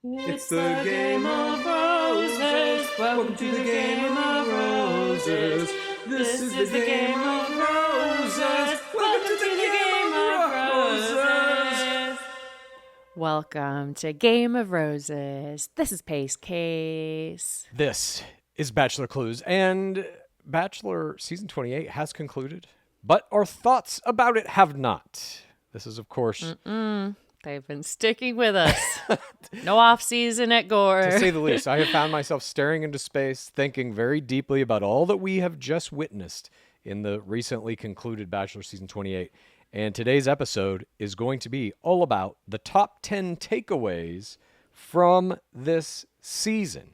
It's the Game of Roses. Welcome to the Game of Roses. This is the Game of Roses. Welcome to the Game of Roses. Welcome to Game of Roses. This is Pace Case. This is Bachelor Clues, and Bachelor Season 28 has concluded, but our thoughts about it have not. This is, of course... They've been sticking with us. No off-season at Gore. To say the least, I have found myself staring into space, thinking very deeply about all that we have just witnessed in the recently concluded Bachelor Season 28. And today's episode is going to be all about the top 10 takeaways from this season.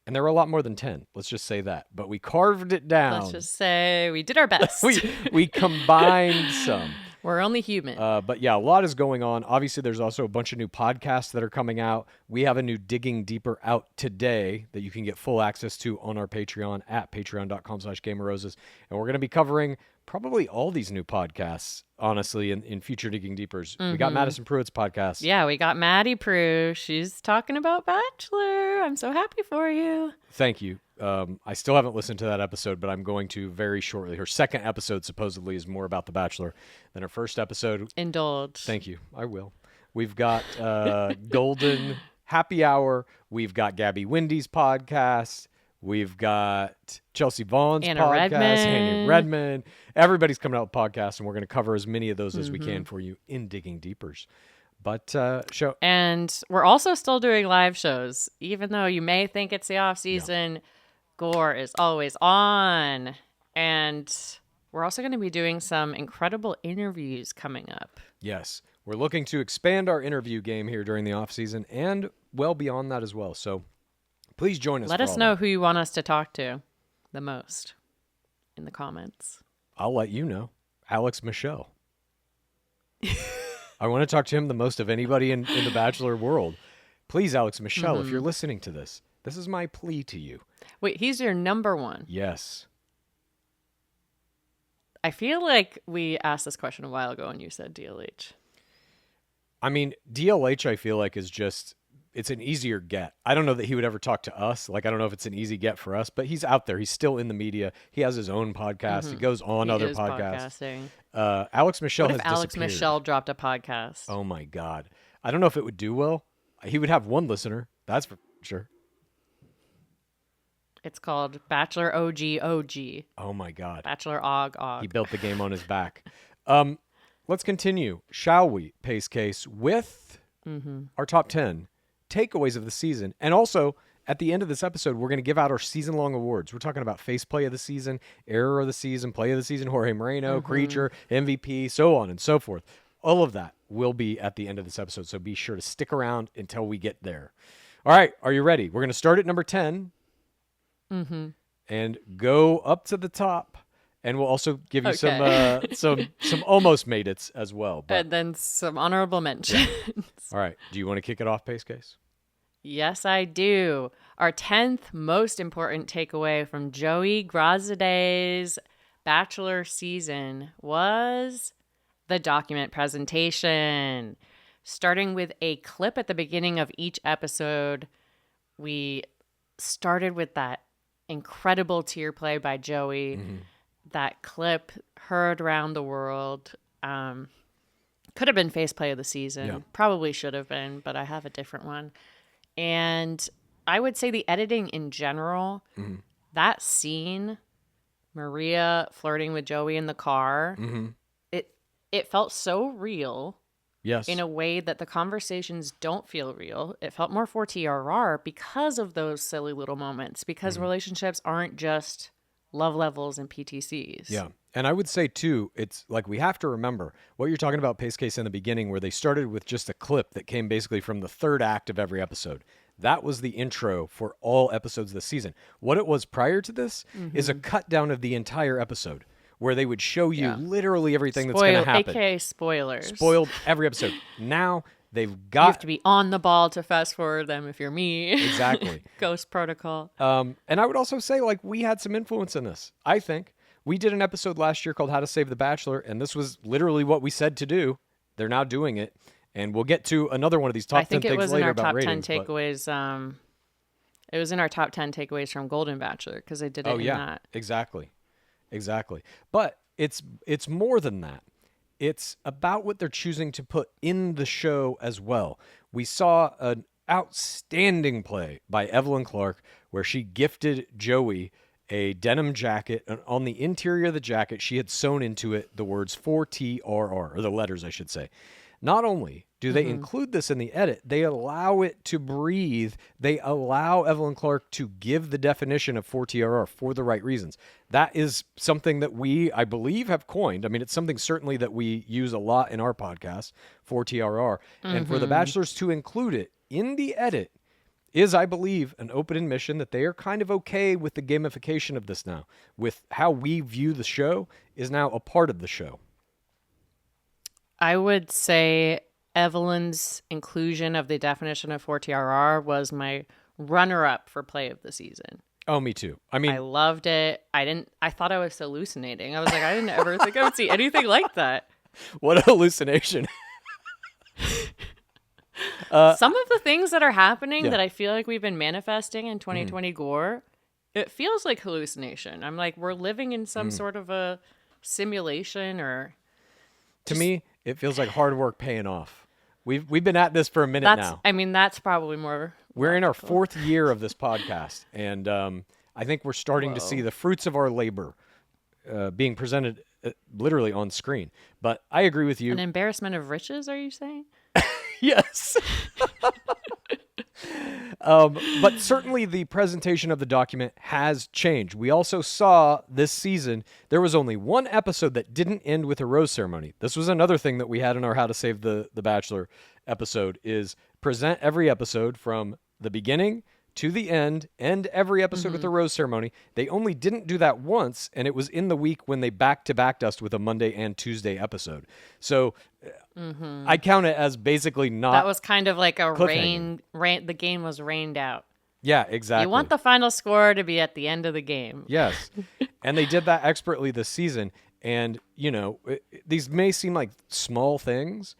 And there were a lot more than 10. Let's just say that. But we carved it down. Let's just say we did our best. we combined some. We're only human. But yeah, a lot is going on. Obviously, there's also a bunch of new podcasts that are coming out. We have a new Digging Deeper out today that you can get full access to on our Patreon at patreon.com/GameOfRoses. And we're going to be covering probably all these new podcasts, honestly, in future Digging Deepers. We got Madison Pruitt's podcast. Yeah, we got Maddie Prue. She's talking about Bachelor. I'm so happy for you. Thank you. I still haven't listened to that episode, but I'm going to very shortly. Her second episode supposedly is more about The Bachelor than her first episode. Indulge. Thank you. I will. We've got Golden Happy Hour. We've got Gabby Wendy's podcast. We've got Chelsea Vaughn's podcast. Annie Redmond. Everybody's coming out with podcasts, and we're going to cover as many of those as we can for you in Digging Deepers. But show. And we're also still doing live shows. Even though you may think it's the off season, Gore is always on. And we're also going to be doing some incredible interviews coming up. Yes. We're looking to expand our interview game here during the off season and well beyond that as well. So please join us. Let us know who you want us to talk to the most in the comments. I'll let you know. Alex Michelle. I want to talk to him the most of anybody in the Bachelor world. Please, Alex Michelle, if you're listening to this, this is my plea to you. Wait, he's your number one? Yes. I feel like we asked this question a while ago and you said DLH. I mean, DLH, I feel like, is just, it's an easier get. I don't know that he would ever talk to us. Like, I don't know if it's an easy get for us, but he's out there. He's still in the media. He has his own podcast. He goes on other podcasts. Alex Michelle has disappeared. Alex Michelle dropped a podcast? Oh, my God. I don't know if it would do well. He would have one listener. That's for sure. It's called Bachelor OG. Oh, my God. Bachelor Og. He built the game on his back. Let's continue, shall we, Pace Case, with our top 10 takeaways of the season. And also, at the end of this episode, we're going to give out our season-long awards. We're talking about Face Play of the Season, Error of the Season, Play of the Season, Jorge Moreno, Creature, MVP, so on and so forth. All of that will be at the end of this episode, so be sure to stick around until we get there. All right, are you ready? We're going to start at number 10 and go up to the top. And we'll also give you some almost made it's as well. But... And then some honorable mentions. Yeah. All right. Do you want to kick it off, Pace Case? Yes, I do. Our 10th most important takeaway from Joey Graziadei's Bachelor season was the document presentation. Starting with a clip at the beginning of each episode, we started with that incredible tear play by Joey. That clip heard around the world. Could have been face play of the season. Yeah. Probably should have been, but I have a different one. And I would say the editing in general, that scene, Maria flirting with Joey in the car, it felt so real. Yes. In a way that the conversations don't feel real. It felt more for TRR because of those silly little moments. Because relationships aren't just love levels and PTCs. Yeah. And I would say, too, it's like we have to remember what you're talking about, Pace Case, in the beginning, where they started with just a clip that came basically from the third act of every episode. That was the intro for all episodes this season. What it was prior to this is a cut down of the entire episode where they would show you literally everything that's going to happen. AKA spoilers. Spoiled every episode. Now they've got... You have to be on the ball to fast forward them if you're me. Exactly. Ghost protocol. And I would also say, like, we had some influence in this, I think. We did an episode last year called How to Save the Bachelor, and this was literally what we said to do. They're now doing it. And we'll get to another one of these top I 10 think it things was in later our about top ratings. 10 takeaways. It was in our top 10 takeaways from Golden Bachelor because they did it in that. Exactly. But it's more than that. It's about what they're choosing to put in the show as well. We saw an outstanding play by Evelyn Clark where she gifted Joey a denim jacket, and on the interior of the jacket, she had sewn into it the words 4TRR, or the letters, I should say. Not only do they include this in the edit, they allow it to breathe. They allow Evelyn Clark to give the definition of 4TRR for the right reasons. That is something that we, I believe, have coined. I mean, it's something certainly that we use a lot in our podcast, 4TRR. And for the Bachelors to include it in the edit is, I believe, an open admission that they are kind of okay with the gamification of this now, with how we view the show is now a part of the show. I would say Evelyn's inclusion of the definition of 4TRR was my runner-up for play of the season. Oh, me too. I mean, I loved it. I thought I was hallucinating. I was like, I didn't ever think I would see anything like that. what a hallucination. Some of the things that are happening Yeah. that I feel like we've been manifesting in 2020 Gore, it feels like hallucination. I'm like, we're living in some sort of a simulation or... To me, it feels like hard work paying off. We've been at this for a minute now. I mean, that's probably more... We're in our 4th year of this podcast, and I think we're starting to see the fruits of our labor being presented literally on screen. But I agree with you. An embarrassment of riches, are you saying? Yes. But certainly the presentation of the document has changed. We also saw this season, there was only one episode that didn't end with a rose ceremony. This was another thing that we had in our How to Save the Bachelor episode, is present every episode from the beginning to the end every episode with a rose ceremony. They only didn't do that once, and it was in the week when they back-to-backed us with a Monday and Tuesday episode. So I count it as basically not... That was kind of like a cliffhanger. the game was rained out. Yeah, exactly. You want the final score to be at the end of the game. Yes. And they did that expertly this season. And, these may seem like small things,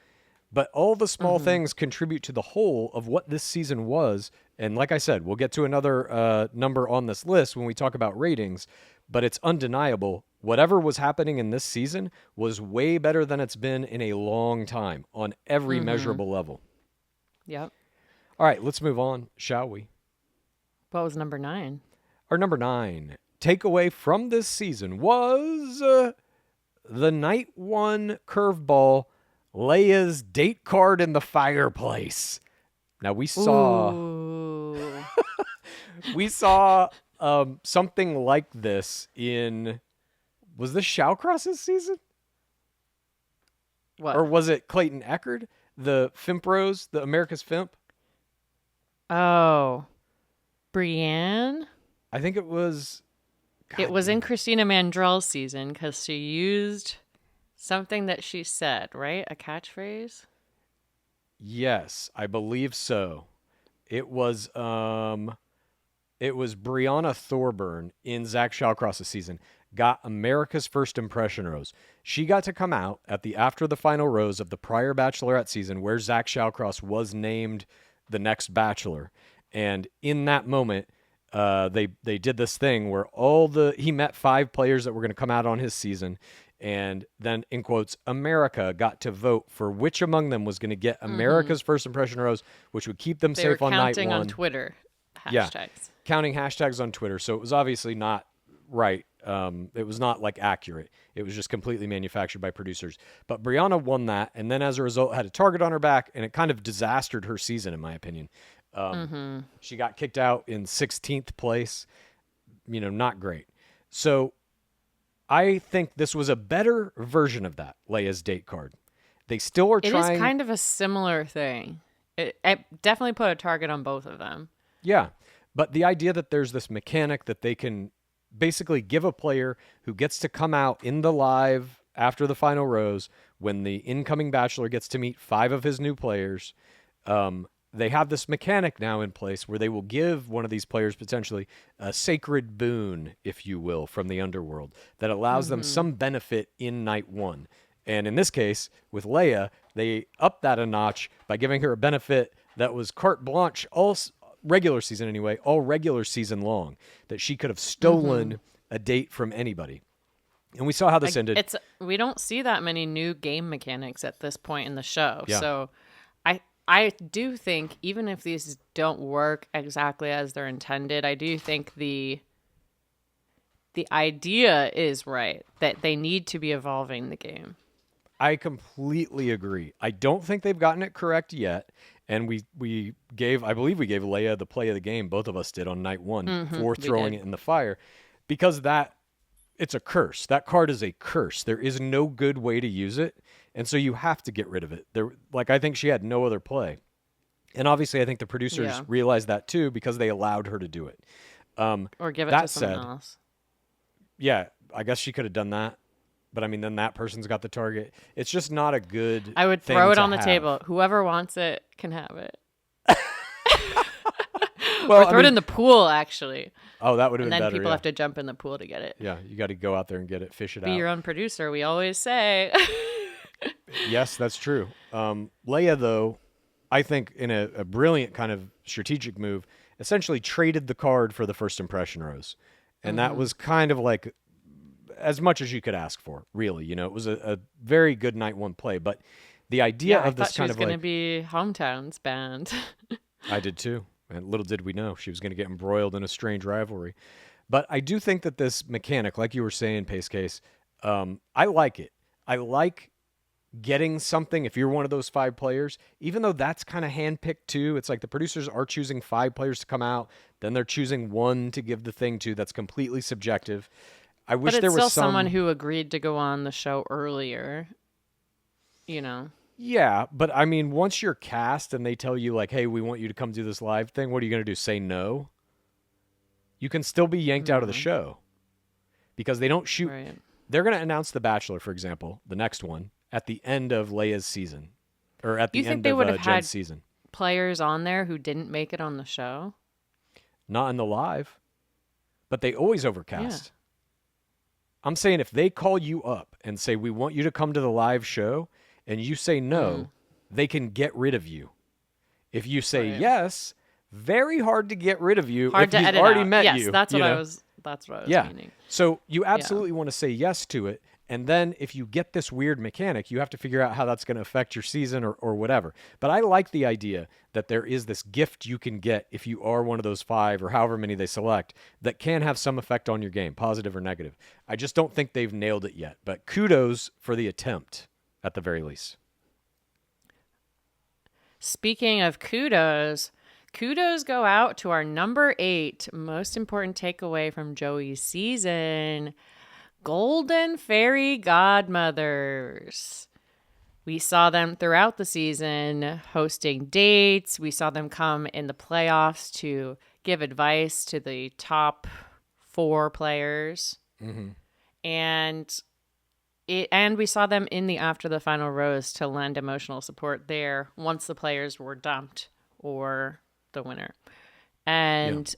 but all the small things contribute to the whole of what this season was. And like I said, we'll get to another number on this list when we talk about ratings, but it's undeniable. Whatever was happening in this season was way better than it's been in a long time on every measurable level. Yep. All right, let's move on, shall we? What was number 9? Our number 9 takeaway from this season was the night 1 curveball, Leia's date card in the fireplace. Now we saw something like this in, was this Shawcross's season? What? Or was it Clayton Echard, the Fimpros, the America's Fimp? Oh. Brienne? I think it was. It was in Christina Mandrell's season because she used something that she said, right? A catchphrase? Yes, I believe so. It was Brianna Thorburn in Zach Shawcross's season got America's First Impression Rose. She got to come out at the after the final rose of the prior Bachelorette season where Zach Shawcross was named the next Bachelor. And in that moment, they did this thing where he met 5 players that were going to come out on his season. And then, in quotes, America got to vote for which among them was going to get America's First Impression Rose, which would keep them safe on night 1. They were counting on Twitter hashtags. Yeah, counting hashtags on Twitter. So it was obviously not right. It was not like accurate. It was just completely manufactured by producers. But Brianna won that, and then as a result had a target on her back, and it kind of disastered her season, in my opinion. She got kicked out in 16th place. Not great. So I think this was a better version of that, Leia's date card. They still are trying... It is kind of a similar thing. It definitely put a target on both of them. Yeah, but the idea that there's this mechanic that they can basically give a player who gets to come out in the live after the final rose when the incoming Bachelor gets to meet 5 of his new players. They have this mechanic now in place where they will give one of these players potentially a sacred boon, if you will, from the underworld that allows them some benefit in night 1. And in this case, with Leia, they upped that a notch by giving her a benefit that was carte blanche regular season anyway, all regular season long, that she could have stolen a date from anybody. And we saw how this ended. We don't see that many new game mechanics at this point in the show. Yeah. So I do think even if these don't work exactly as they're intended, I do think the idea is right, that they need to be evolving the game. I completely agree. I don't think they've gotten it correct yet. And I believe we gave Leia the play of the game. Both of us did on night one for throwing it in the fire, because it's a curse. That card is a curse. There is no good way to use it. And so you have to get rid of it. I think she had no other play. And obviously I think the producers realized that too, because they allowed her to do it. Or give it to someone else. Yeah, I guess she could have done that. But I mean, then that person's got the target. It's just not a good I would thing throw it to on the have. table. Whoever wants it can have it. Well, or throw it in the pool, actually. Oh, that would have And been then better. people Yeah. have to jump in the pool to get it. Yeah, you got to go out there and get it, fish it Be out. your own producer, we always say. Yes, that's true. Leia, though, I think in a brilliant kind of strategic move, essentially traded the card for the first impression rose. And that was kind of like as much as you could ask for, really. You know, it was a very good night one play. But the idea of this kind of she was going to be Hometowns band. I did too. And little did we know she was going to get embroiled in a strange rivalry. But I do think that this mechanic, like you were saying, Pace Case, I like it. I like getting something if you're one of those 5 players, even though that's kind of handpicked too. It's like the producers are choosing 5 players to come out, then they're choosing 1 to give the thing to. That's completely subjective. I wish but there it's was still someone who agreed to go on the show earlier, you know. Yeah, but I mean, once you're cast and they tell you like, hey, we want you to come do this live thing, what are you going to do? Say no? You can still be yanked out of the show because they don't shoot. Right. They're going to announce The Bachelor, for example, the next one, at the end of Leia's season or at the end of Jen's season. Players on there who didn't make it on the show? Not in the live, but they always overcast. Yeah. I'm saying if they call you up and say, we want you to come to the live show, and you say no, they can get rid of you. If you say yes, very hard to get rid of you Hard if to he's edit already out. met Yes, you. that's what you I know? was meaning. So you absolutely want to say yes to it. And then if you get this weird mechanic, you have to figure out how that's going to affect your season or whatever. But I like the idea that there is this gift you can get if you are one of those 5 or however many they select that can have some effect on your game, positive or negative. I just don't think they've nailed it yet. But kudos for the attempt at the very least. Speaking of kudos go out to our number 8 most important takeaway from Joey's season. Golden Fairy Godmothers. We saw them throughout the season hosting dates. We saw them come in the playoffs to give advice to the top 4 players. And we saw them in the After the Final Rose to lend emotional support there once the players were dumped or the winner. And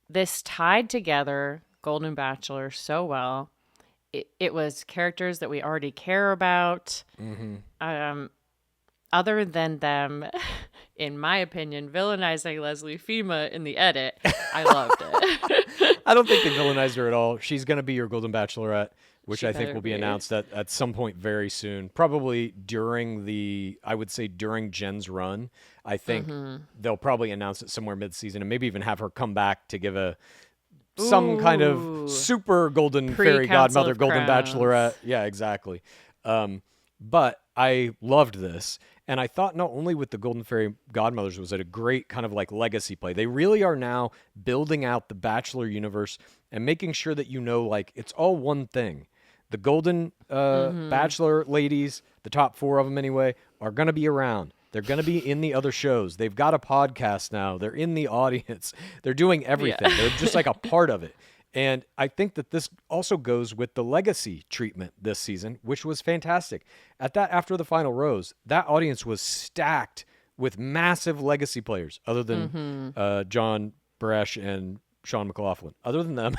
this tied together Golden Bachelor so well. It was characters that we already care about. Other than them, in my opinion, villainizing Leslie Fima in the edit, I loved it. I don't think they villainized her at all. She's going to be your Golden Bachelorette, which I think will be be announced at some point very soon. Probably during during Jen's run. I think they'll probably announce it somewhere mid-season and maybe even have her come back to give some kind of super golden fairy godmother, golden bachelorette. Yeah, exactly. But I loved this. And I thought not only with the Golden Fairy Godmothers was it a great kind of like legacy play. They really are now building out the Bachelor universe and making sure that like it's all one thing. The Golden Bachelor ladies, the top 4 of them anyway, are going to be around. They're going to be in the other shows. They've got a podcast now. They're in the audience. They're doing everything. They're just like a part of it. And I think that this also goes with the legacy treatment this season, which was fantastic. At that After the Final Rose, that audience was stacked with massive legacy players, other than John Baresh and Sean McLaughlin. Other than them,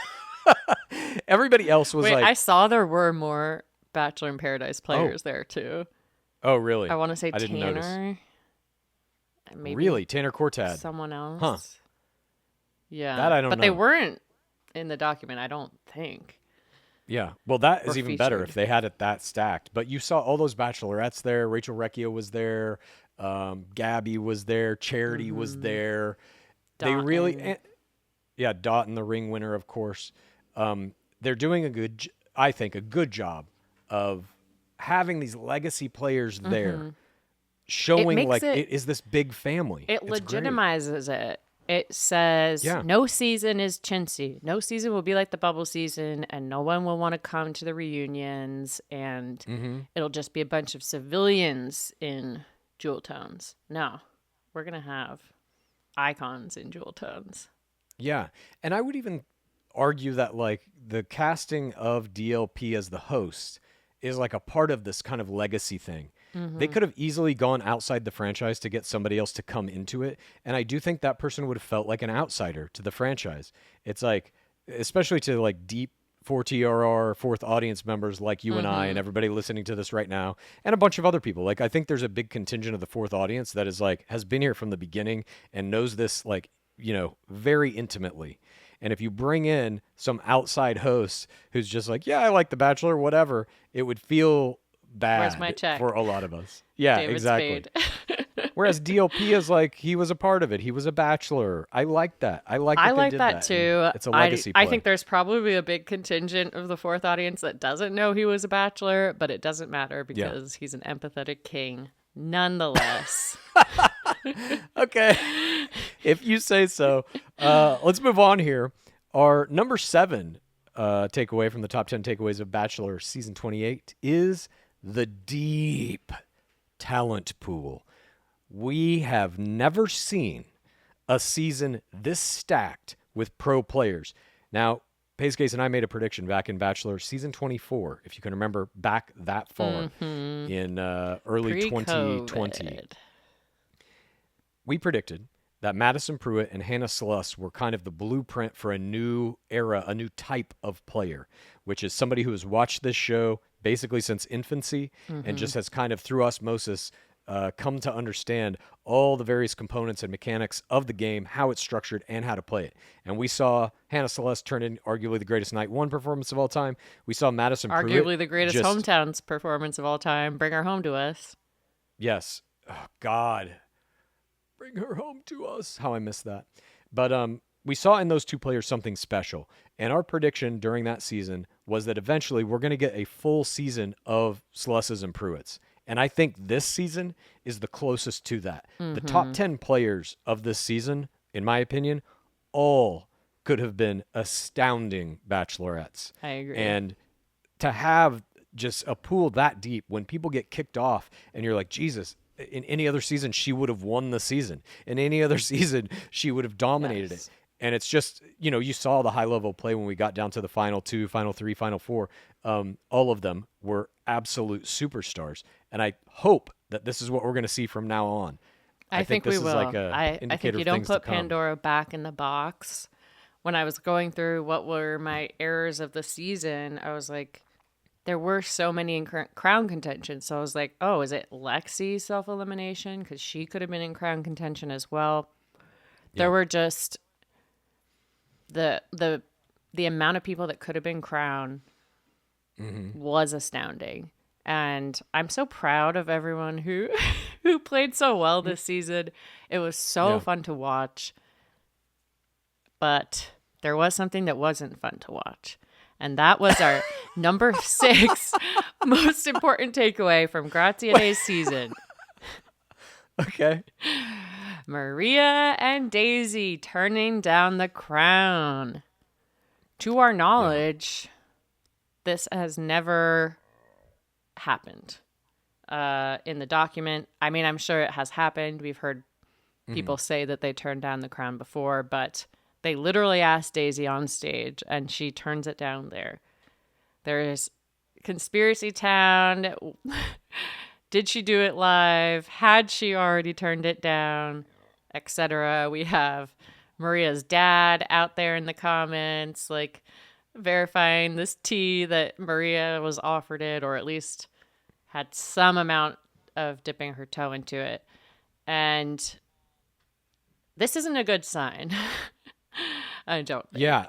everybody else was I saw there were more Bachelor in Paradise players there too. Oh, really? I want to say I didn't notice. Tanner. And maybe Really? Tanner Cortad. someone else. Huh. Yeah. That I don't but know. they weren't in the document, I don't think. Yeah. Well, that is Or even better featured. if they had it that stacked. But you saw all those bachelorettes there. Rachel Recchia was there. Gabby was there. Charity was there. They really... Dotun. Yeah, Dotun, the ring winner, of course. They're doing I think, a good job of having these legacy players there, showing makes like it- it is this big family. It It's great. legitimizes it. It says Yeah. no season is chintzy. No season will be like the bubble season, and no one will want to come to the reunions, and it'll just be a bunch of civilians in jewel tones. No, we're going to have icons in jewel tones. Yeah. And I would even argue that like the casting of DLP as the host is like a part of this kind of legacy thing. They could have easily gone outside the franchise to get somebody else to come into it. And I do think that person would have felt like an outsider to the franchise. It's like, especially to like deep 4TRR, fourth audience members like you and I and everybody listening to this right now, and a bunch of other people. Like, I think there's a big contingent of the fourth audience that is like, has been here from the beginning and knows this, like, you know, very intimately. And if you bring in some outside host who's just like, yeah, I like The Bachelor, whatever, it would feel bad Where's my check? for a lot of us. Yeah, David exactly. Spade. Whereas DLP is like, he was a part of it. He was a bachelor. I like that. I like that I they like did that and too. It's a legacy play. I think there's probably a big contingent of the fourth audience that doesn't know he was a bachelor, but it doesn't matter because he's an empathetic king nonetheless. Okay. If you say so. Let's move on here. Our number 7 takeaway from the top 10 takeaways of Bachelor season 28 is the deep talent pool. We have never seen a season this stacked with pro players. Now, Pace Case and I made a prediction back in Bachelor season 24, if you can remember back that far in early 2020. Pre-COVID. We predicted that Madison Pruitt and Hannah Sluss were kind of the blueprint for a new era, a new type of player, which is somebody who has watched this show basically since infancy and just has kind of through osmosis come to understand all the various components and mechanics of the game, how it's structured, and how to play it. And we saw Hannah Celeste turn in arguably the greatest Night 1 performance of all time. We saw Madison Pruitt. Arguably the greatest hometowns performance of all time. Bring her home to us. Yes. Oh, God. Bring her home to us. How I missed that. But we saw in those two players something special. And our prediction during that season was that eventually we're going to get a full season of Slusses and Pruitts. And I think this season is the closest to that. The top 10 players of this season, in my opinion, all could have been astounding bachelorettes. I agree. And to have just a pool that deep, when people get kicked off and you're like, Jesus, in any other season, she would have won the season. In any other season, she would have dominated it. And it's just, you know, you saw the high level play when we got down to the final 2, final 3, final 4. All of them were absolute superstars. And I hope that this is what we're going to see from now on. I think this we is will. like a I indicator think you of don't things to put come. Pandora back in the box. When I was going through what were my errors of the season, I was like, there were so many in crown contention. So I was like, oh, is it Lexi's self-elimination? Because she could have been in crown contention as well. There were just the amount of people that could have been crown was astounding. And I'm so proud of everyone who who played so well this season. It was so fun to watch. But there was something that wasn't fun to watch. And that was our number 6 most important takeaway from Grazie's season. Okay. Maria and Daisy turning down the crown. To our knowledge, this has never happened in the document. I mean, I'm sure it has happened. We've heard people say that they turned down the crown before, but they literally asked Daisy on stage, and she turns it down there. There's Conspiracy Town. Did she do it live? Had she already turned it down? Etc. We have Maria's dad out there in the comments, like, verifying this tea that Maria was offered it, or at least had some amount of dipping her toe into it. And this isn't a good sign. I don't think. Yeah.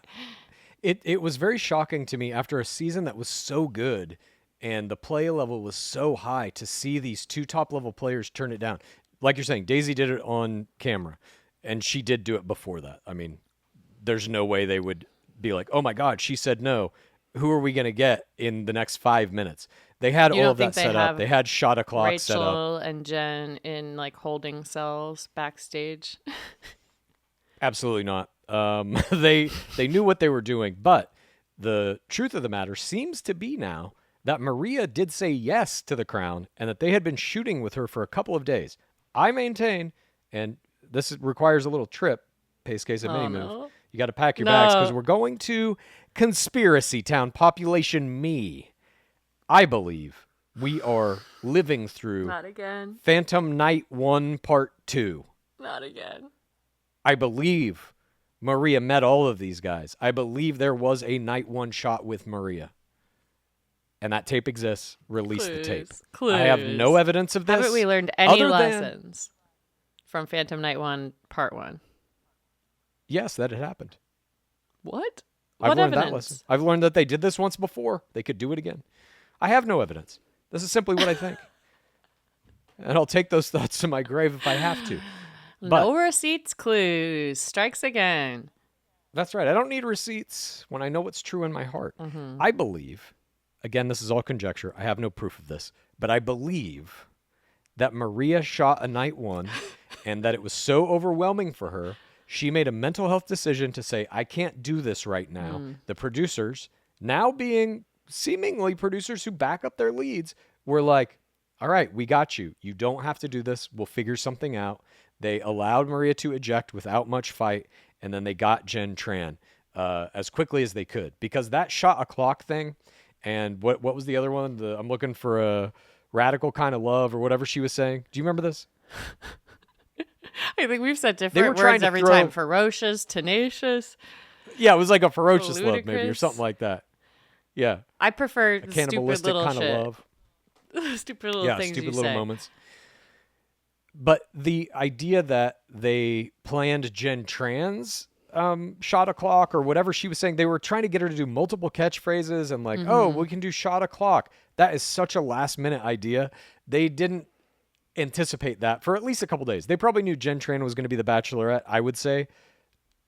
It was very shocking to me after a season that was so good and the play level was so high to see these two top level players turn it down. Like you're saying, Daisy did it on camera, and she did do it before that. I mean, there's no way they would be like, oh my God, she said no. Who are we going to get in the next 5 minutes? They had You all don't of that think they set up. have They had shot o'clock set up. Rachel and Jen in like holding cells backstage? Absolutely not. They knew what they were doing, but the truth of the matter seems to be now that Maria did say yes to the crown and that they had been shooting with her for a couple of days. I maintain, and this requires a little trip, pace case of mini move. No. You got to pack your bags because No. we're going to Conspiracy Town, population me. I believe we are living through Not again. Phantom Night 1 Part 2. Not again. I believe Maria met all of these guys. I believe there was a night 1 shot with Maria. And that tape exists. Release the tape. Clues. I have no evidence of this. Haven't we learned any other than- lessons from Phantom Night 1 Part 1? Yes, that had happened. What? I've What learned evidence? that lesson. I've learned that they did this once before. They could do it again. I have no evidence. This is simply what I think. And I'll take those thoughts to my grave if I have to. But No receipts, clues. Strikes again. that's right. I don't need receipts when I know what's true in my heart. I believe, again, this is all conjecture. I have no proof of this, but I believe that Maria shot a night 1 and that it was so overwhelming for her, she made a mental health decision to say, I can't do this right now. The producers, now being seemingly producers who back up their leads, were like, all right, we got you. You don't have to do this. We'll figure something out. They allowed Maria to eject without much fight, and then they got Jen Tran as quickly as they could. Because that shot o'clock thing, and what was the other one? I'm looking for a radical kind of love, or whatever she was saying. Do you remember this? I think we've said were different trying words to every throw- time. Ferocious, tenacious. Yeah, it was like a ferocious love, maybe, or Ludicrous. something like that. Yeah, I prefer a the stupid cannibalistic little kind shit. of love. Stupid little Yeah, things stupid you little say. moments. But the idea that they planned Jen Tran's shot o'clock or whatever she was saying, they were trying to get her to do multiple catchphrases and like, oh, we can do shot o'clock. That is such a last minute idea. They didn't anticipate that for at least a couple days. They probably knew Jen Tran was going to be the Bachelorette, I would say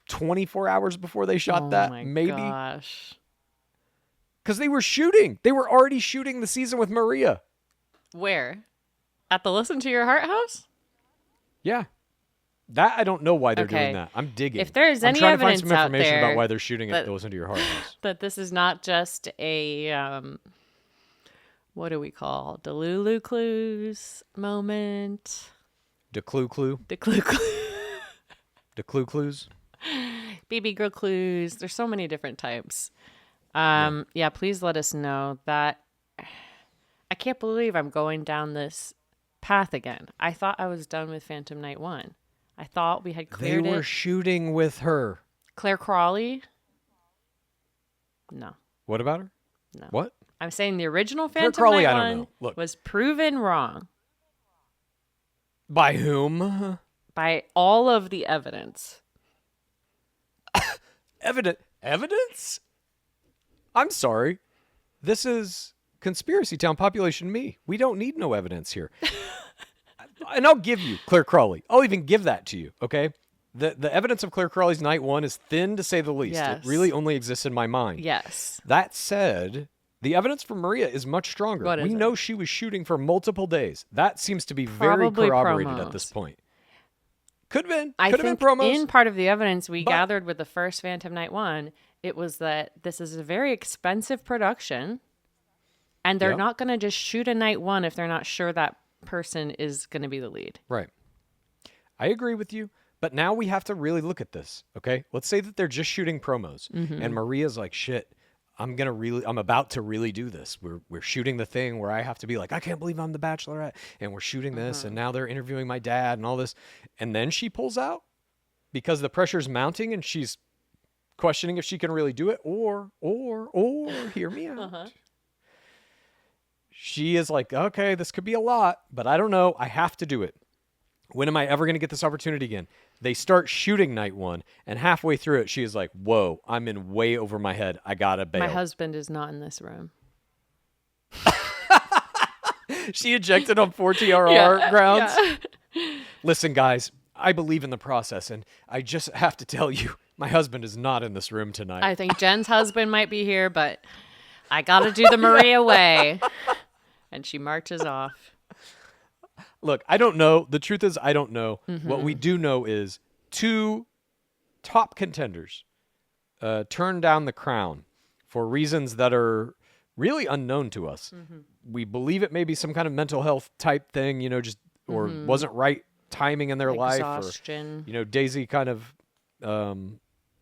24 hours before they shot Oh that, my maybe. gosh. Because they were shooting. They were already shooting the season with Maria. Where? At the Listen to Your Heart house? Yeah. That I don't know why they're Okay. doing that. I'm digging. If there is I'm any trying to find evidence some out information there about why they're shooting that- at the Listen to Your Heart house. That this is not just a what do we call Delulu clues moment? The clue, The clue the clues. baby girl clues. There's so many different types. Yeah, please let us know that. I can't believe I'm going down this path again. I thought I was done with Phantom Night 1. I thought we had They cleared were it. shooting with her. Claire Crawley? No. What about her? No. What? I'm saying the original Claire Phantom Crawley, Night I don't 1 know. Look. was proven wrong By whom? by all of the evidence. Evidence? I'm sorry. This is Conspiracy Town, population me. We don't need no evidence here. And I'll give you Claire Crawley. I'll even give that to you, okay? The evidence of Claire Crawley's night 1 is thin, to say the least. Yes. It really only exists in my mind. Yes. That said, the evidence from Maria is much stronger. What is We it? know she was shooting for multiple days. That seems to be very Probably corroborated at promos. this point. Could have been. I Could have been think promos. in part of the evidence we But- gathered with the first Phantom Night 1, it was that this is a very expensive production, and they're Yep. not going to just shoot a night 1 if they're not sure that person is going to be the lead. Right. I agree with you. But now we have to really look at this, okay? Let's say that they're just shooting promos, Mm-hmm. and Maria's like, "Shit, I'm about to really do this. We're shooting the thing where I have to be like, I can't believe I'm the Bachelorette, and we're shooting this, Uh-huh. and now they're interviewing my dad and all this, and then she pulls out because the pressure's mounting, and she's questioning if she can really do it, or hear me out. She is like, okay, this could be a lot, but I don't know. I have to do it. When am I ever going to get this opportunity again? They start shooting night one, and halfway through it, she is like, whoa, I'm in way over my head. I got to bail. My husband is not in this room. She ejected on 4TRR grounds. Yeah. Listen, guys, I believe in the process, and I just have to tell you, my husband is not in this room tonight. I think Jen's husband might be here, but I got to do the Maria way. And she marches off. Look, I don't know. The truth is, I don't know. What we do know is 2 top contenders turned down the crown for reasons that are really unknown to us. We believe it may be some kind of mental health type thing, just or wasn't right timing in their life. Exhaustion. Or, Daisy kind of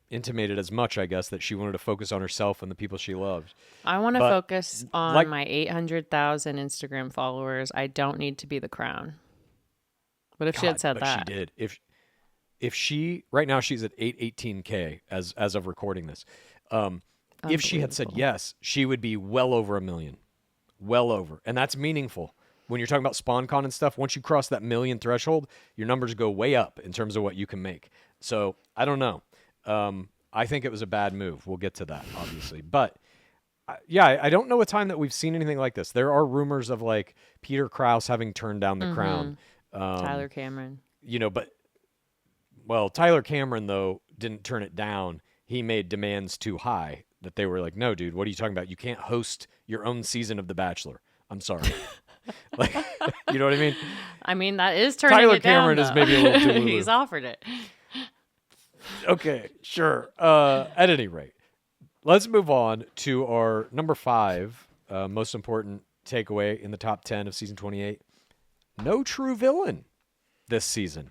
intimated as much, I guess, that she wanted to focus on herself and the people she loved. I want to But, focus on my 800,000 Instagram followers. I don't need to be the crown. What if she had said but that? She did. If she right now she's at 818K as of recording this. If she had said yes, she would be well over 1 million. Well over. And that's meaningful. When you're talking about SpawnCon and stuff, once you cross that 1 million threshold, your numbers go way up in terms of what you can make. So, I don't know. I think it was a bad move. We'll get to that, obviously. But, I don't know a time that we've seen anything like this. There are rumors of, like, Peter Krause having turned down the crown. Tyler Cameron. But Tyler Cameron, though, didn't turn it down. He made demands too high that they were like, no, dude, what are you talking about? You can't host your own season of The Bachelor. I'm sorry. Like, you know what I mean? I mean, that is turning Tyler it down, Cameron is maybe a little too He's offered it. Okay, sure. At any rate, let's move on to our number 5 most important takeaway in the top 10 of season 28. No true villain this season.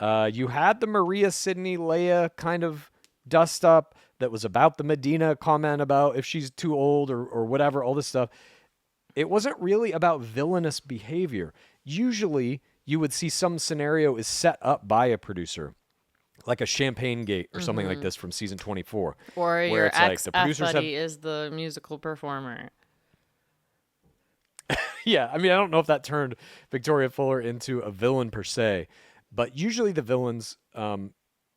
You had the Maria, Sydney, Leia kind of dust up that was about the Medina comment about if she's too old or whatever, all this stuff. It wasn't really about villainous behavior. Usually, you would see some scenario is set up by a producer, like a Champagne Gate or something like this from season 24. Or where your it's like ex the producers buddy is the musical performer. Yeah, I mean, I don't know if that turned Victoria Fuller into a villain per se, but usually the villains are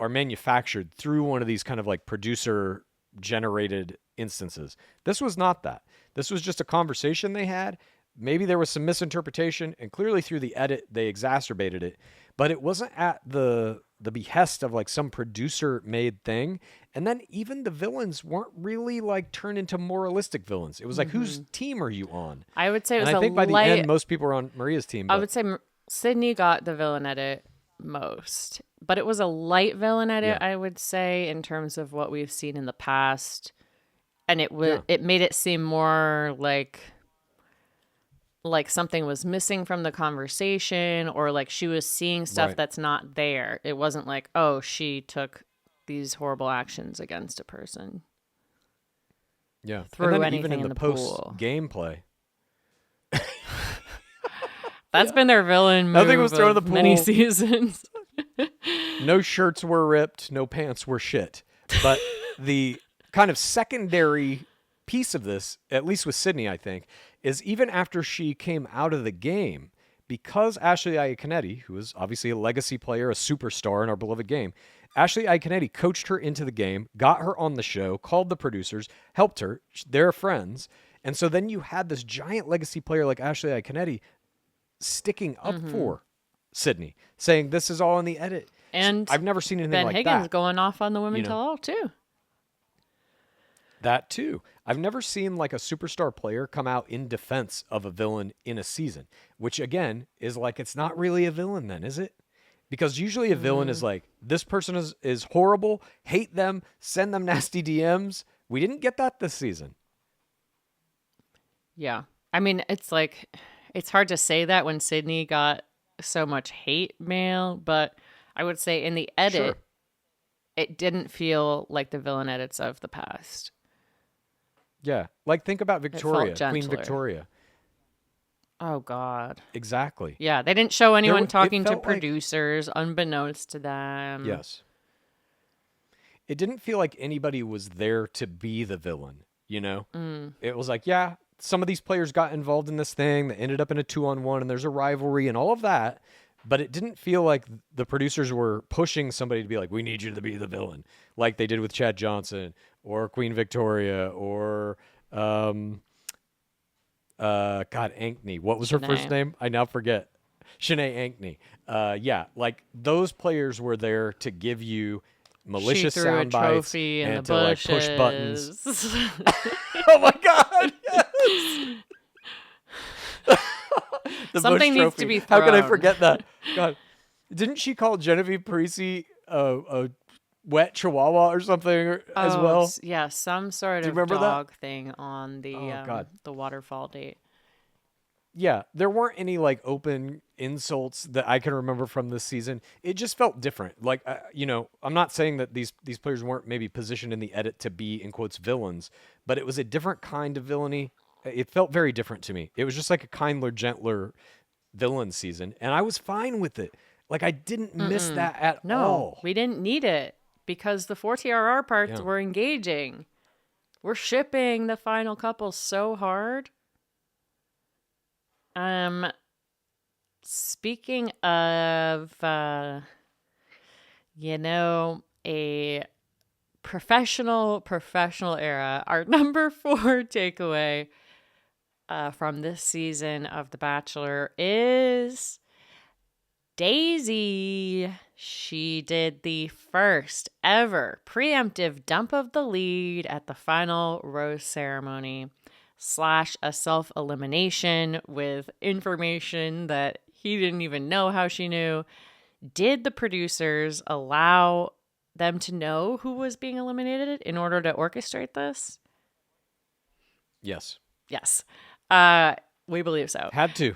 manufactured through one of these kind of like producer-generated instances. This was not that. This was just a conversation they had. Maybe there was some misinterpretation, and clearly through the edit, they exacerbated it. But it wasn't at the behest of like some producer-made thing. And then even the villains weren't really like turned into moralistic villains. It was like, whose team are you on? I would say it was I think by the end, most people were on Maria's team. I would say Sydney got the villain edit most, but it was a light villain edit, I would say, in terms of what we've seen in the past. And it made it seem more like something was missing from the conversation, or like she was seeing stuff that's not there. It wasn't like, oh, she took these horrible actions against a person. Yeah. Threw and then anything even in in the the post pool. gameplay. That's been their villain move. Nothing was thrown in the pool. Many seasons. No shirts were ripped, no pants were shit. But the kind of secondary piece of this, at least with Sydney, I think, is even after she came out of the game, because Ashley Iaconetti, who is obviously a legacy player, a superstar in our beloved game, Ashley Iaconetti coached her into the game, got her on the show, called the producers, helped her. They're friends. And so then you had this giant legacy player like Ashley Iaconetti sticking up for Sydney, saying this is all in the edit. And I've never seen anything Ben like Higgins that. going off on the women tell all too. That too. I've never seen like a superstar player come out in defense of a villain in a season, which again is like, it's not really a villain then, is it? Because usually a villain is like, this person is horrible, hate them, send them nasty DMs. We didn't get that this season. Yeah. I mean, it's like, it's hard to say that when Sydney got so much hate mail, but I would say in the edit, it didn't feel like the villain edits of the past. Yeah. Like think about Victoria, Queen gentler. Victoria. Oh, God. Exactly. Yeah. They didn't show anyone talking to felt like- producers unbeknownst to them. Yes. it didn't feel like anybody was there to be the villain, you know? It was like, yeah, some of these players got involved in this thing that ended up in a 2-on-1 and there's a rivalry and all of that, but it didn't feel like the producers were pushing somebody to be like, we need you to be the villain, like they did with Chad Johnson or Queen Victoria or Ankney. What was her first Shanae. name? I now forget. Shanae Ankney. Yeah, like those players were there to give you malicious She threw a sound bites trophy in and the to like push buttons. bushes. Oh my god! Yes. The Something Bush needs to trophy. be How could I thrown. forget that? God, didn't she call Genevieve Parisi a wet chihuahua or something as well? Yeah, some sort Do you of remember that? dog thing on Oh, God. the waterfall date. Yeah, there weren't any like open insults that I can remember from this season. It just felt different. Like, I'm not saying that these players weren't maybe positioned in the edit to be in quotes villains, but it was a different kind of villainy. It felt very different to me. It was just like a kindler, gentler villain season, and I was fine with it. Like I didn't miss that at No, all. we didn't need it because the 4TRR parts Yeah. were engaging. We're shipping the final couple so hard. Speaking of, a professional era, our number 4 takeaway from this season of The Bachelor is Daisy. She did the first ever preemptive dump of the lead at the final rose ceremony / a self-elimination with information that he didn't even know how she knew. Did the producers allow them to know who was being eliminated in order to orchestrate this? Yes, Yes. We believe so. had to.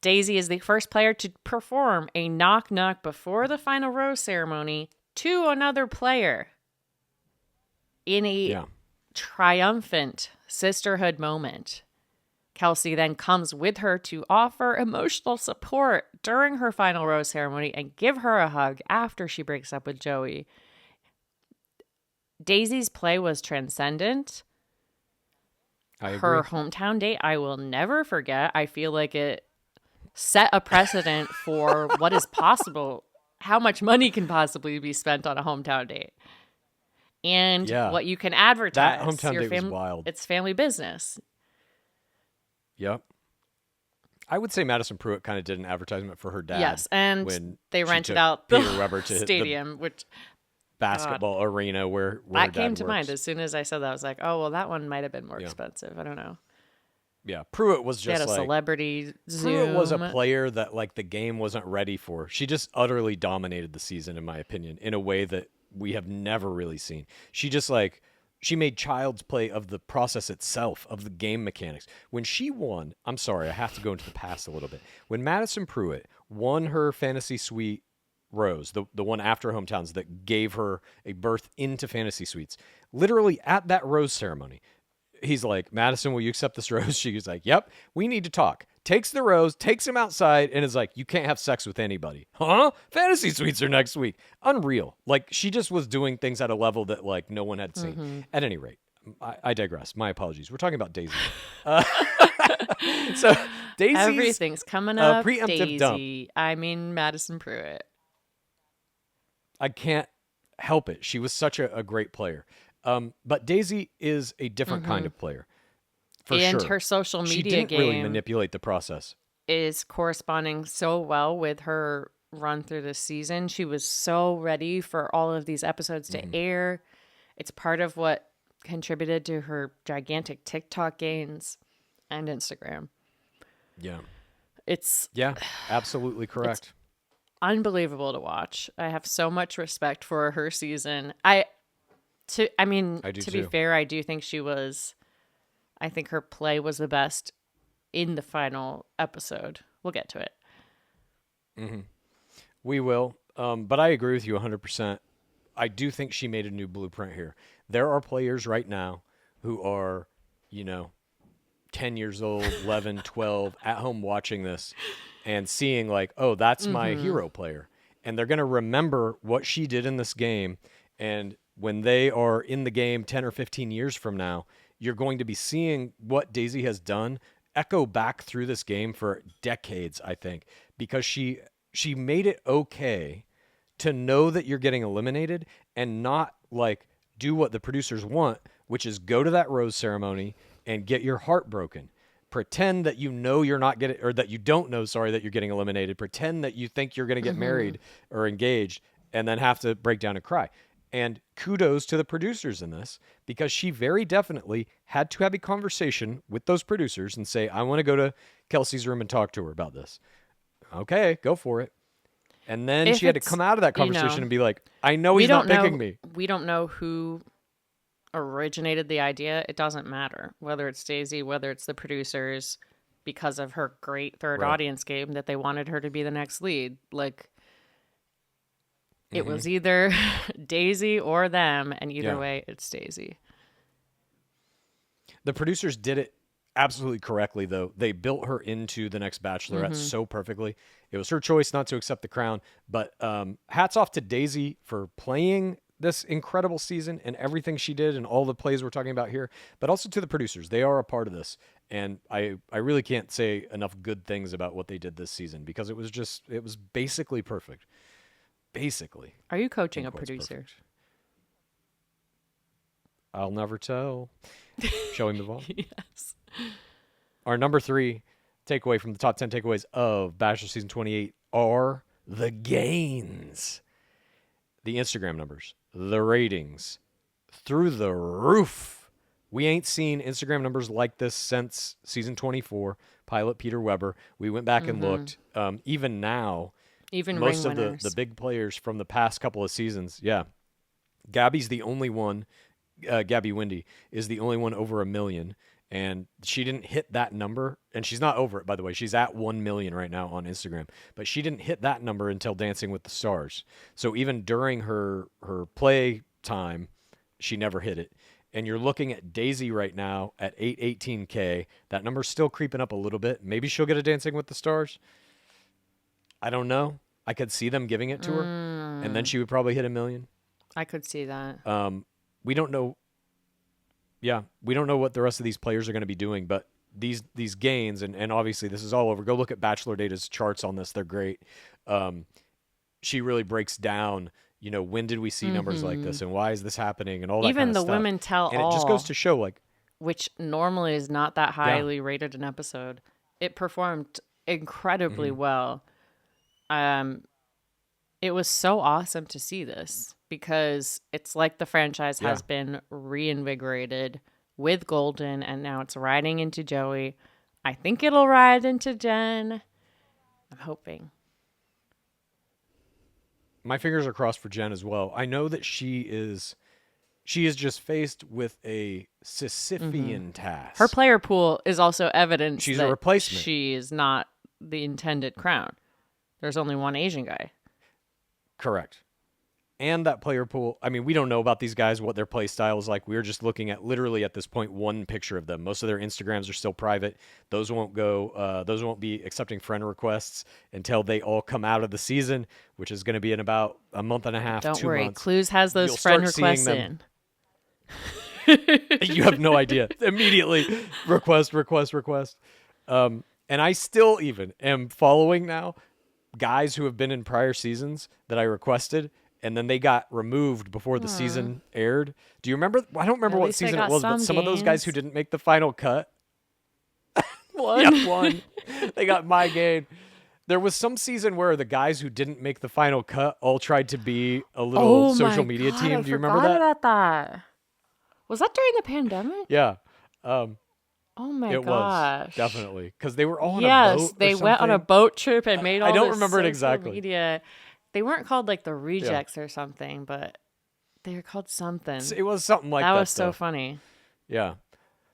Daisy is the first player to perform a knock-knock before the final rose ceremony to another player in a Yeah. triumphant sisterhood moment. Kelsey then comes with her to offer emotional support during her final rose ceremony and give her a hug after she breaks up with Joey. Daisy's play was transcendent. I agree. Her hometown date, I will never forget. I feel like it set a precedent for what is possible, how much money can possibly be spent on a hometown date, and Yeah. what you can advertise. That hometown date was wild. It's family business. Yep. I would say Madison Pruitt kind of did an advertisement for her dad. Yes, and when they she rented took out the Peter Weber to stadium, which the basketball arena where her that dad came to works. mind as soon as I said that. I was like, oh, well, that one might have been more Yeah. expensive. I don't know. Yeah, Pruitt was She had just a like celebrity Pruitt Zoom. was a player that like the game wasn't ready for. She just utterly dominated the season, in my opinion, in a way that we have never really seen. She just like she made child's play of the process itself, of the game mechanics. When she won, I'm sorry, I have to go into the past a little bit. When Madison Pruitt won her Fantasy Suite Rose, the one after Hometowns that gave her a berth into Fantasy Suites, literally at that Rose ceremony, he's like, Madison, will you accept this rose? She's like, yep, we need to talk. Takes the rose, takes him outside, and is like, you can't have sex with anybody. Huh? Fantasy Suites are next week. Unreal. Like, she just was doing things at a level that, like, no one had seen. At any rate, I digress. My apologies. We're talking about Daisy. So, Daisy's Everything's coming up. preemptive Daisy. I mean, Madison Pruitt. I can't help it. She was such a great player. But Daisy is a different kind of player. For And sure. her social She media didn't really game manipulate the process. is corresponding so well with her run through the season. She was so ready for all of these episodes to air. It's part of what contributed to her gigantic TikTok gains and Instagram. Yeah. It's Yeah, absolutely correct. unbelievable to watch. I have so much respect for her season. I do to be too. fair, I do think I think her play was the best in the final episode. We'll get to it. We will. But I agree with you 100%. I do think she made a new blueprint here. There are players right now who are, 10 years old, 11, 12, at home watching this and seeing like, oh, that's my hero player. And they're going to remember what she did in this game. And when they are in the game 10 or 15 years from now, you're going to be seeing what Daisy has done echo back through this game for decades, I think, because she made it okay to know that you're getting eliminated and not like do what the producers want, which is go to that rose ceremony and get your heart broken. Pretend that you know you're not getting, or that you don't know, sorry, that you're getting eliminated. Pretend that you think you're going to get married or engaged and then have to break down and cry. And kudos to the producers in this, because she very definitely had to have a conversation with those producers and say, I want to go to Kelsey's room and talk to her about this. Okay, go for it. And then If she had to it's, come out of that you conversation know, and be like, I know he's not picking me. We don't know who originated the idea. It doesn't matter whether it's Daisy, whether it's the producers, because of her great third audience game that they wanted her to be the next lead. Like, it was either Daisy or them, and either way, it's Daisy. The producers did it absolutely correctly, though. They built her into the next Bachelorette so perfectly. It was her choice not to accept the crown. But hats off to Daisy for playing this incredible season and everything she did and all the plays we're talking about here, but also to the producers. They are a part of this. And I really can't say enough good things about what they did this season, because it was basically perfect. Basically. Are you coaching a producer? Perfect. I'll never tell. Shall we move on? Yes. Our number 3 takeaway from the top 10 takeaways of Bachelor Season 28 are the gains. The Instagram numbers, the ratings, through the roof. We ain't seen Instagram numbers like this since Season 24, pilot Peter Weber. We went back and looked. Even now, even most ring of winners. the big players from the past couple of seasons, Gabby's the only one. Gabby Wendy is the only one over 1 million, and she didn't hit that number. And she's not over it, by the way. She's at 1 million right now on Instagram, but she didn't hit that number until Dancing with the Stars. So even during her play time, she never hit it. And you're looking at Daisy right now at 818K. That number's still creeping up a little bit. Maybe she'll get a Dancing with the Stars. I don't know. I could see them giving it to her, and then she would probably hit 1 million. I could see that. We don't know. Yeah, we don't know what the rest of these players are going to be doing, but these gains, and obviously this is all over. Go look at Bachelor Data's charts on this. They're great. She really breaks down, when did we see numbers like this, and why is this happening, and all that Even kind of the stuff. Women Tell and All, it just goes to show, like, which normally is not that highly rated an episode, it performed incredibly well. It was so awesome to see this, because it's like the franchise has been reinvigorated with Golden, and now it's riding into Joey. I think it'll ride into Jen. I'm hoping. My fingers are crossed for Jen as well. I know that she is just faced with a Sisyphean task. Her player pool is also evidence She's that a replacement. she is not the intended crown. There's only one Asian guy. Correct. And that player pool, I mean, we don't know about these guys, what their play style is like. We're just looking at, literally at this point, one picture of them. Most of their Instagrams are still private. Those won't be accepting friend requests until they all come out of the season, which is going to be in about a month and a half, Don't 2 worry, months. Clues has those You'll friend start seeing requests in. You have no idea. Immediately, request. And I still even am following now guys who have been in prior seasons that I requested, and then they got removed before the season aired. Do you remember? I don't remember At what least they season it got was, but some some of those guys gains. who didn't make the final cut. One. Yeah, one. They got my gain. There was some season where the guys who didn't make the final cut all tried to be a little social media team. Do you remember that? About that. Was that during the pandemic? Yeah. Oh my It gosh. was, definitely. Because they were all on a boat. Yes, they went on a something. boat trip and made all I don't this remember it social exactly. media. They weren't called like the Rejects or something, but they were called something. It was something like that. That was so though. funny. Yeah.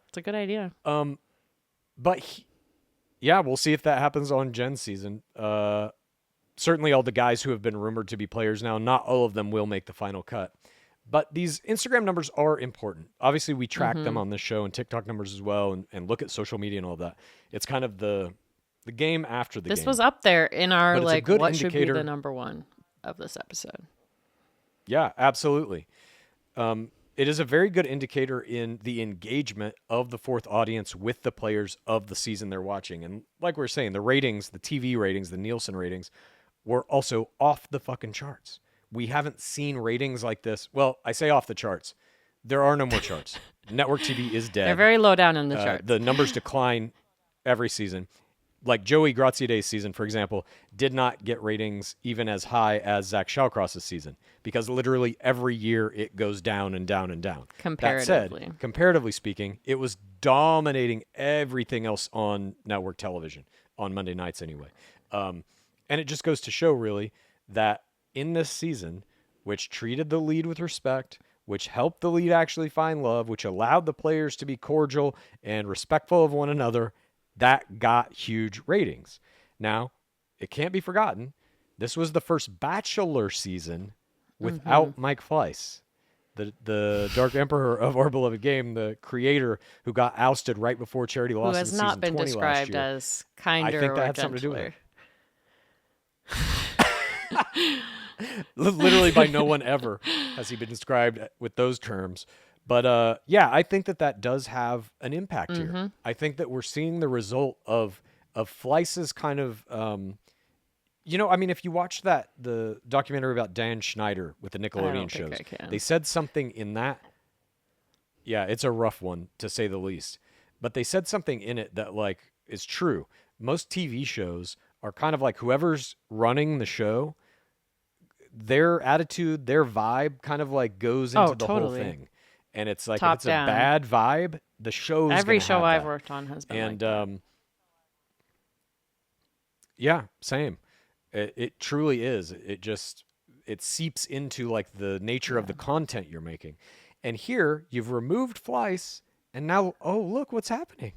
It's a good idea. But we'll see if that happens on Jen's season. Certainly all the guys who have been rumored to be players now, not all of them will make the final cut. But these Instagram numbers are important. Obviously, we track them on this show, and TikTok numbers as well, and look at social media and all that. It's kind of the game after the game. This was up there in our But it's a like good what should be indicator. the number one of this episode. Yeah, absolutely. it is a very good indicator in the engagement of the fourth audience with the players of the season they're watching. And like we were saying, the ratings, the TV ratings, the Nielsen ratings were also off the fucking charts. We haven't seen ratings like this. Well, I say off the charts. There are no more charts. Network TV is dead. They're very low down in the charts. The numbers decline every season. Like Joey Graziadei's season, for example, did not get ratings even as high as Zach Shawcross's season because literally every year it goes down and down and down. Comparatively. That said, comparatively speaking, it was dominating everything else on network television, on Monday nights anyway. And it just goes to show, really, that in this season, which treated the lead with respect, which helped the lead actually find love, which allowed the players to be cordial and respectful of one another, that got huge ratings. Now, it can't be forgotten, this was the first Bachelor season without Mike Fleiss, the Dark Emperor of Our Beloved Game, the creator who got ousted right before Charity Who lost in has season not been 20 last described year. as kinder I think that or had something to do with gentler. it. Literally by no one ever has he been described with those terms. But yeah, I think that does have an impact here. I think that we're seeing the result of Fleiss's kind of, I mean, if you watch the documentary about Dan Schneider with the Nickelodeon shows, I can. they said something in that. Yeah, it's a rough one to say the least. But they said something in it that like is true. Most TV shows are kind of like whoever's running the show, their attitude, their vibe kind of like goes into the whole thing. And it's like, Top if it's down. a bad vibe, the show's Every gonna show have I've that. worked on has been And like that. yeah, same. It truly is. It seeps into like the nature of the content you're making. And here you've removed Fleiss, and now, oh, look what's happening.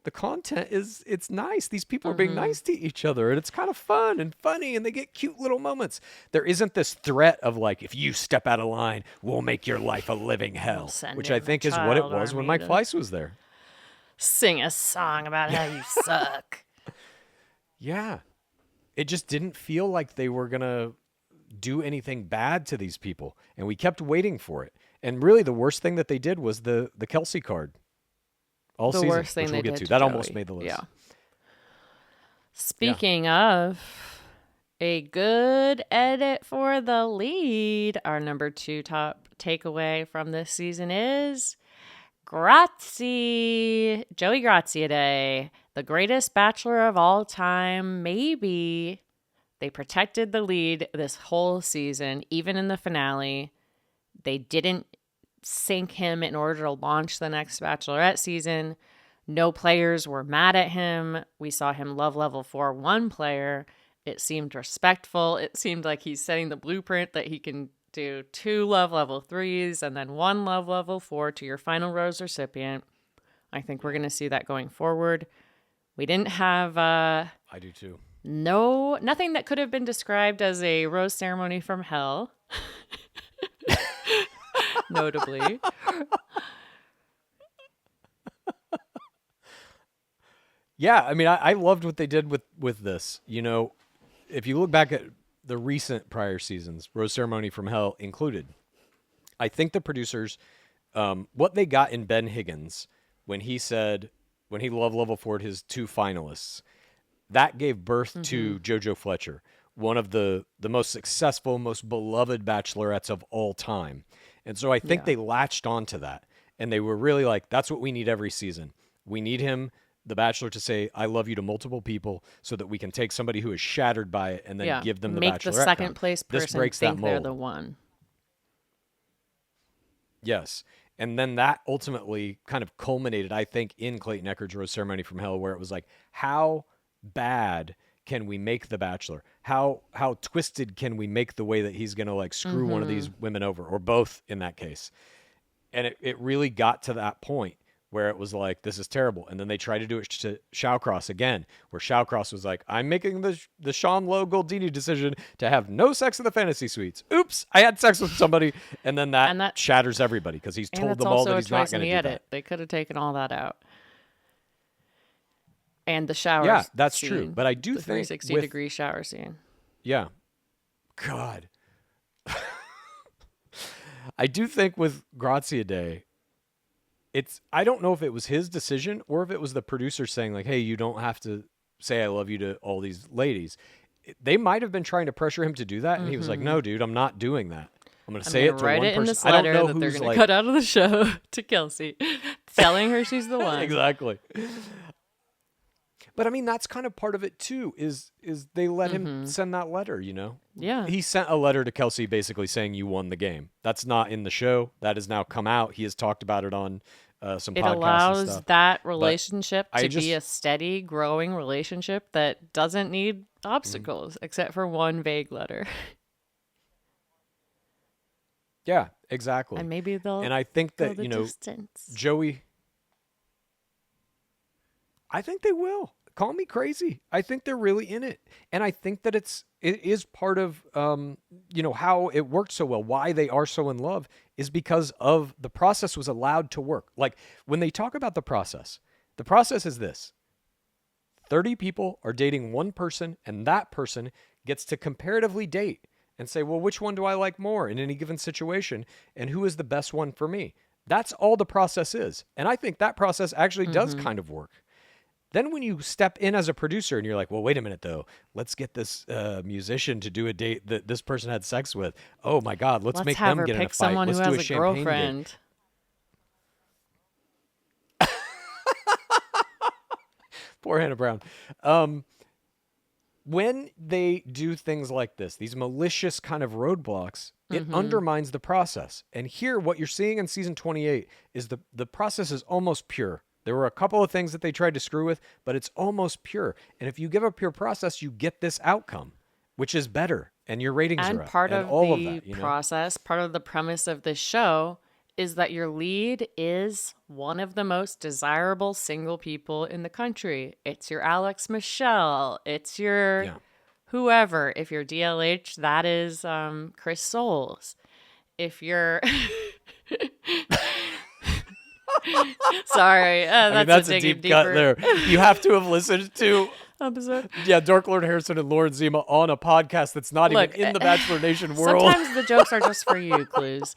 The content it's nice. These people are being nice to each other, and it's kind of fun and funny, and they get cute little moments. There isn't this threat of like, if you step out of line, we'll make your life a living hell, send which in I the think is what it child was when army Mike to- Fleiss was there. Sing a song about how you suck. Yeah. It just didn't feel like they were going to do anything bad to these people. And we kept waiting for it. And really the worst thing that they did was the Kelsey card. All The season, worst thing which they we'll get did to. to That almost Joey. made the list. Yeah. Speaking of a good edit for the lead, our number 2 top takeaway from this season is Joey Graziadei, the greatest Bachelor of all time, maybe. They protected the lead this whole season, even in the finale. They didn't sink him in order to launch the next Bachelorette season. No players were mad at him. We saw him love level 4 one player. It seemed respectful. It seemed like he's setting the blueprint that he can do 2 love level 3s and then 1 love level 4 to your final rose recipient. I think we're going to see that going forward. We didn't have I do too. nothing that could have been described as a rose ceremony from hell. Notably. Yeah, I mean, I loved what they did with this. You know, if you look back at the recent prior seasons, Rose Ceremony from Hell included, I think the producers, what they got in Ben Higgins when he love level forward his 2 finalists, that gave birth to JoJo Fletcher, one of the most successful, most beloved bachelorettes of all time. And so I think they latched onto that, and they were really like, that's what we need every season. We need him, the Bachelor, to say "I love you" to multiple people, so that we can take somebody who is shattered by it and then give them the make Bachelorette the second crown. place This person breaks think that they're mold. the one. Yes. And then that ultimately kind of culminated, I think, in Clayton Echard's Rose Ceremony from Hell, where it was like, how bad can we make The Bachelor? How twisted can we make the way that he's going to like screw one of these women over, or both in that case? And it really got to that point where it was like, this is terrible. And then they tried to do it to Shawcross again, where Shawcross was like, I'm making the Sean Lowe Goldini decision to have no sex in the fantasy suites. Oops, I had sex with somebody. And then that shatters everybody because he's And told that's them all also that a he's not choice in going to the do edit. that. They could have taken all that out. And the shower Yeah, that's scene, true. But I do the think 360-degree shower scene. Yeah. God. I do think with Grazia Day, I don't know if it was his decision or if it was the producer saying like, hey, you don't have to say I love you to all these ladies. They might have been trying to pressure him to do that, and he was like, no, dude, I'm not doing that. I'm going to say gonna it to write one it in person. this I don't letter know that they're who's gonna like cut out of the show to Kelsey, telling her she's the one. exactly. But I mean, that's kind of part of it too. Is they let him send that letter? You know, Yeah. He sent a letter to Kelsey basically saying you won the game. That's not in the show. That has now come out. He has talked about it on some It podcasts and allows stuff. that relationship I to just- be a steady, growing relationship that doesn't need obstacles except for one vague letter. Yeah, exactly. And maybe they'll And I think go that the you know distance. Joey. I think they will. Call me crazy. I think they're really in it, and I think that it is part of you know how it worked so well. Why they are so in love is because of the process was allowed to work. Like when they talk about the process is this: 30 people are dating one person, and that person gets to comparatively date and say, well, which one do I like more in any given situation, and who is the best one for me? That's all the process is, and I think that process actually does kind of work. Then when you step in as a producer and you're like, well, wait a minute, though. Let's get this musician to do a date that this person had sex with. Oh, my God. Let's make have them her get in a pick fight. someone Let's who do has a a champagne date. girlfriend. Poor Hannah Brown. When they do things like this, these malicious kind of roadblocks, it undermines the process. And here, what you're seeing in season 28 is the process is almost pure. There were a couple of things that they tried to screw with, but it's almost pure. And if you give a pure process, you get this outcome, which is better, and your ratings And are up, part and of all the of that. You know? process, part of the premise of this show is that your lead is one of the most desirable single people in the country. It's your Alex Michelle. It's your Yeah. whoever. If you're DLH, that is Chris Soules. If you're... Sorry, I mean, that's a deep cut there. You have to have listened to episode. Dark Lord Harrison and Lauren Zima on a podcast that's not Look, even in the Bachelor Nation world. Sometimes the jokes are just for you, Clues.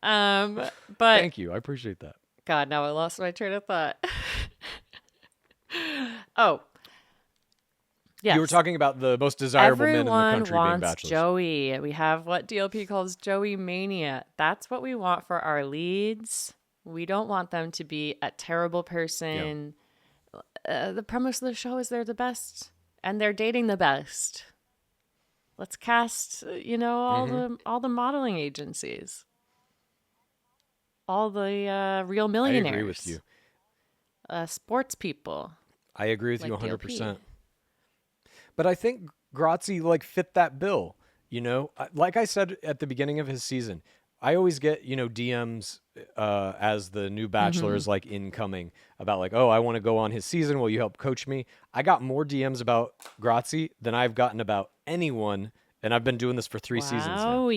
But Thank you. I appreciate that. God, now I lost my train of thought. Oh, yes. You were talking about the most desirable men in the Everyone country being wants bachelors. Joey. We have what DLP calls Joey mania. That's what we want for our leads. We don't want them to be a terrible person. The premise of the show is they're the best, and they're dating the best. Let's cast, all the modeling agencies, all the real millionaires. I agree with you. Sports people. I agree with like you DLP. 100%. But I think Grazi fit that bill. Like I said at the beginning of his season, I always get DMs as the new Bachelor is incoming about oh, I want to go on his season. Will you help coach me? I got more DMs about Grazi than I've gotten about anyone, and I've been doing this for 3 seasons now.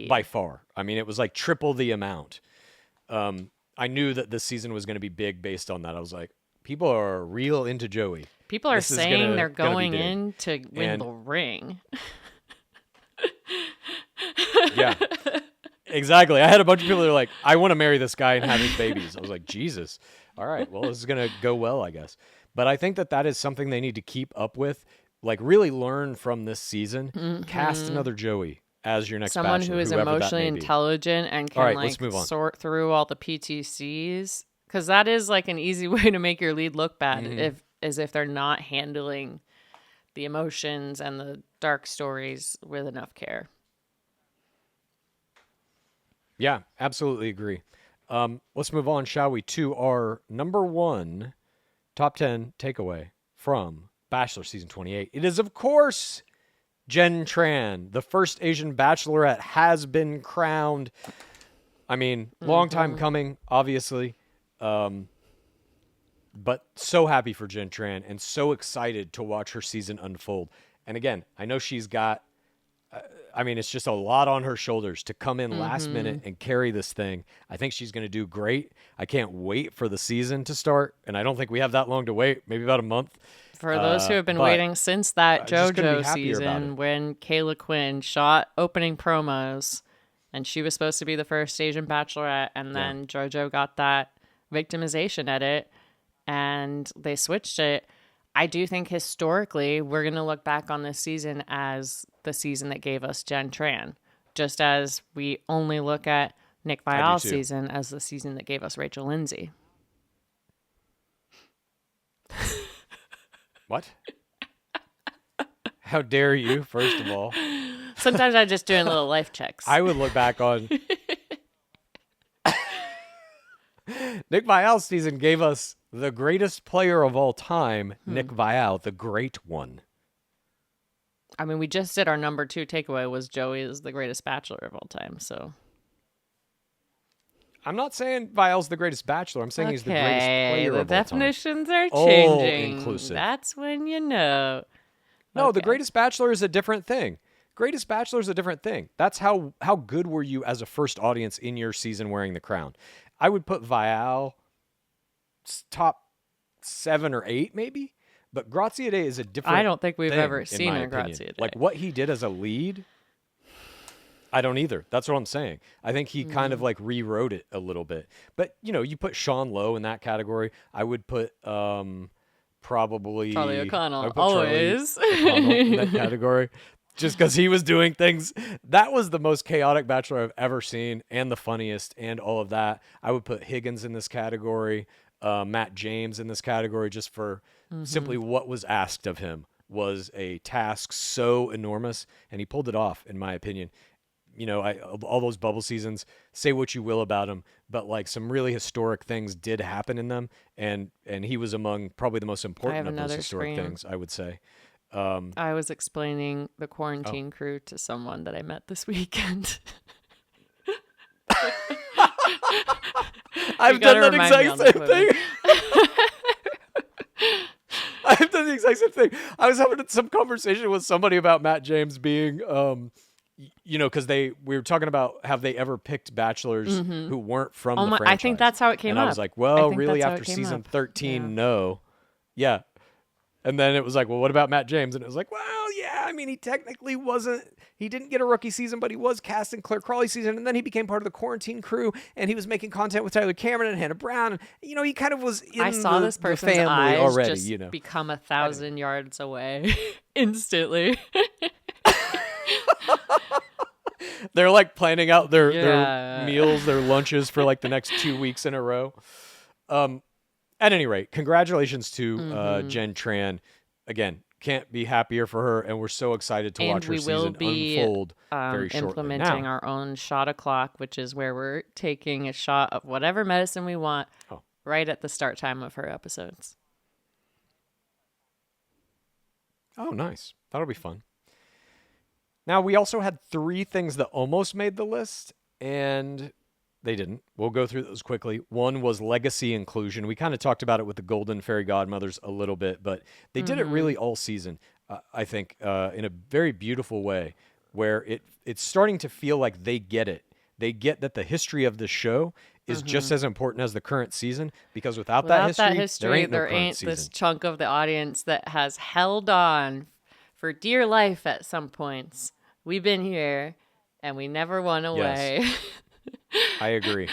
By far. I mean, it was triple the amount. I knew that this season was going to be big based on that. I was like, people are real into Joey. People are saying they're going big. in to win the ring. Yeah. Exactly. I had a bunch of people that are like, I want to marry this guy and have his babies. I was like, Jesus. All right. Well, this is going to go well, I guess. But I think that is something they need to keep up with. Really learn from this season. Cast another Joey as your next someone Bachelor, who is whoever that emotionally may be. intelligent and can All right, let's move on. sort through all the PTCs. Because that is an easy way to make your lead look bad if they're not handling the emotions and the dark stories with enough care. Yeah, absolutely agree. Let's move on, shall we, to our number 1 top 10 takeaway from Bachelor Season 28. It is, of course, Jen Tran. The first Asian Bachelorette has been crowned. I mean, long time coming, obviously. But so happy for Jen Tran and so excited to watch her season unfold. And again, I know she's got... it's just a lot on her shoulders to come in last minute and carry this thing. I think she's going to do great. I can't wait for the season to start, and I don't think we have that long to wait, maybe about a month. For those who have been waiting since that just couldn't be JoJo happier about season it. when Kayla Quinn shot opening promos, and she was supposed to be the first Asian bachelorette, and then JoJo got that victimization edit, and they switched it. I do think historically we're going to look back on this season as the season that gave us Jen Tran, just as we only look at Nick Viall's season as the season that gave us Rachel Lindsay. What? How dare you, first of all. Sometimes I'm just doing little life checks. I would look back on Nick Viall's season gave us the greatest player of all time, Nick Viall, the great one. I mean, we just did our number 2 takeaway was Joey is the greatest bachelor of all time, so. I'm not saying Viall's the greatest bachelor. I'm saying he's the greatest player of all time. The definitions are changing. All inclusive. That's when you know. No, the greatest bachelor is a different thing. Greatest bachelor is a different thing. That's how good were you as a first audience in your season wearing the crown. I would put Viall top 7 or 8 maybe, but Graziadei is a different I don't think we've thing, ever seen a opinion. Graziadei. Like what he did as a lead, I don't either. That's what I'm saying. I think he kind of like rewrote it a little bit. But, you put Sean Lowe in that category. I would put probably Charlie O'Connell. I would put Always. Charlie O'Connell in that category. Just because he was doing things. That was the most chaotic bachelor I've ever seen and the funniest and all of that. I would put Higgins in this category, Matt James in this category, just for simply what was asked of him was a task so enormous, and he pulled it off, in my opinion. All those bubble seasons, say what you will about him, but like some really historic things did happen in them, and he was among probably the most important of those historic things, I would say. I was explaining the quarantine crew to someone that I met this weekend. I've done that exact same thing. I've done the exact same thing. I was having some conversation with somebody about Matt James being, because we were talking about have they ever picked bachelors who weren't from the franchise. I think that's how it came up. And I was like, well, really, after season 13, no. Yeah. And then it was like, well, what about Matt James? And it was like, well, yeah, I mean, he technically he didn't get a rookie season, but he was cast in Claire Crawley's season. And then he became part of the quarantine crew, and he was making content with Tyler Cameron and Hannah Brown. And, he kind of was in I saw this person's family eyes already, just become 1,000 yards away instantly. They're like planning out their meals, their lunches for like the next 2 weeks in a row. At any rate, congratulations to Jen Tran. Again, can't be happier for her, and we're so excited to watch her season unfold very shortly. Implementing our own shot o'clock, which is where we're taking a shot of whatever medicine we want right at the start time of her episodes. Oh, nice. That'll be fun. Now, we also had 3 things that almost made the list, and they didn't. We'll go through those quickly. One was legacy inclusion. We kind of talked about it with the Golden Fairy Godmothers a little bit, but they did it really all season, I think, in a very beautiful way, where it's starting to feel like they get it. They get that the history of the show is just as important as the current season, because without that history, there ain't no current season. This chunk of the audience that has held on for dear life at some points. We've been here, and we never went away. Yes. I agree.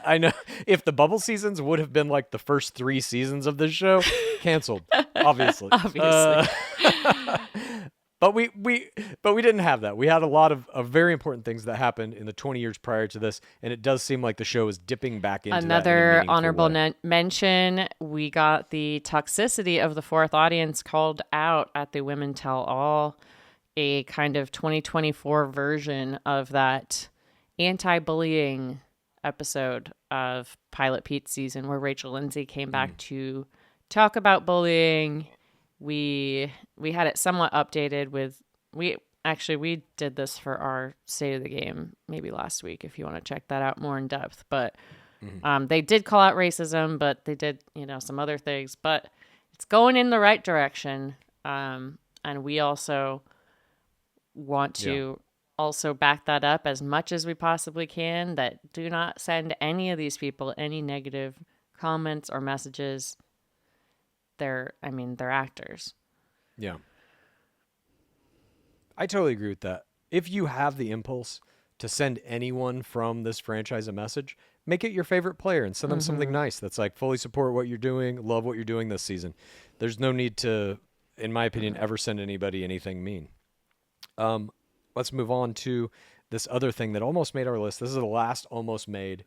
I know if the bubble seasons would have been like the first 3 seasons of this show, canceled, obviously. But we didn't have that. We had a lot of very important things that happened in the 20 years prior to this, and it does seem like the show is dipping back into another honorable mention. We got the toxicity of the 4th audience called out at the Women Tell All, a kind of 2024 version of that anti-bullying episode of Pilot Pete's season, where Rachel Lindsay came back to talk about bullying. We had it somewhat updated with we did this for our State of the Game maybe last week, if you want to check that out more in depth. But they did call out racism, but they did some other things. But it's going in the right direction, and we also want to also back that up as much as we possibly can, that do not send any of these people any negative comments or messages. They're actors. Yeah. I totally agree with that. If you have the impulse to send anyone from this franchise a message, make it your favorite player and send them something nice that's like fully support what you're doing, love what you're doing this season. There's no need to, in my opinion, ever send anybody anything mean. Let's move on to this other thing that almost made our list. This is the last almost made.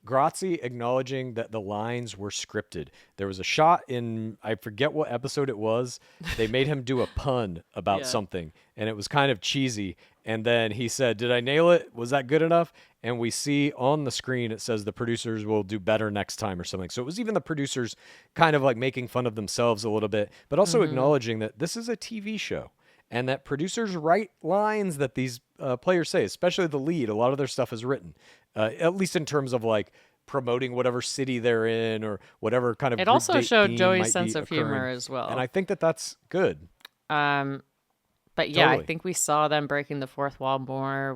Grazi acknowledging that the lines were scripted. There was a shot in, I forget what episode it was. They made him do a pun about something, and it was kind of cheesy. And then he said, "Did I nail it? Was that good enough?" And we see on the screen, it says the producers will do better next time or something. So it was even the producers kind of like making fun of themselves a little bit, but also acknowledging that this is a TV show and that producers write lines that these players say, especially the lead. A lot of their stuff is written, at least in terms of like promoting whatever city they're in or whatever kind of. It group also date showed theme Joey's might sense be of humor occurring. as well. And I think that that's good. But yeah, Totally. I think we saw them breaking the fourth wall more.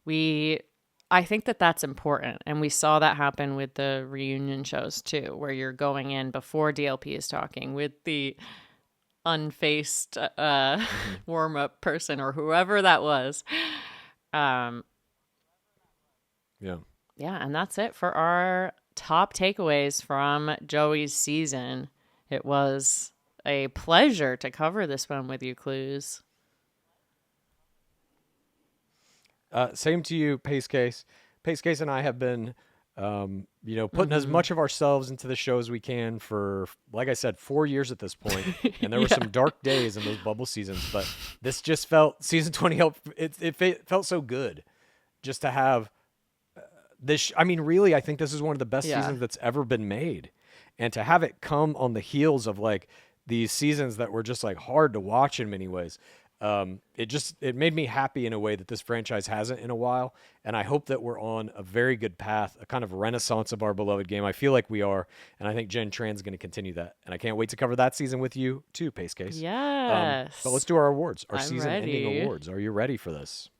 I think that that's important, and we saw that happen with the reunion shows too, where you're going in before DLP is talking with the unfaced warm up person or whoever that was. Yeah. Yeah, and that's it for our top takeaways from Joey's season. It was a pleasure to cover this one with you, Clues. Same to you, Pace Case. Pace Case and I have been, putting as much of ourselves into the show as we can for, like I said, 4 years at this point. And there were some dark days in those bubble seasons, but this just felt, season 20 helped. It felt so good just to have this. I mean, really, I think this is one of the best seasons that's ever been made. And to have it come on the heels of like these seasons that were just like hard to watch in many ways. It made me happy in a way that this franchise hasn't in a while. And I hope that we're on a very good path, a kind of renaissance of our beloved game. I feel like we are. And I think Jen Tran is going to continue that. And I can't wait to cover that season with you too, Pace Case. Yes. But let's do our awards, our I'm season-ending ready. awards. Are you ready for this?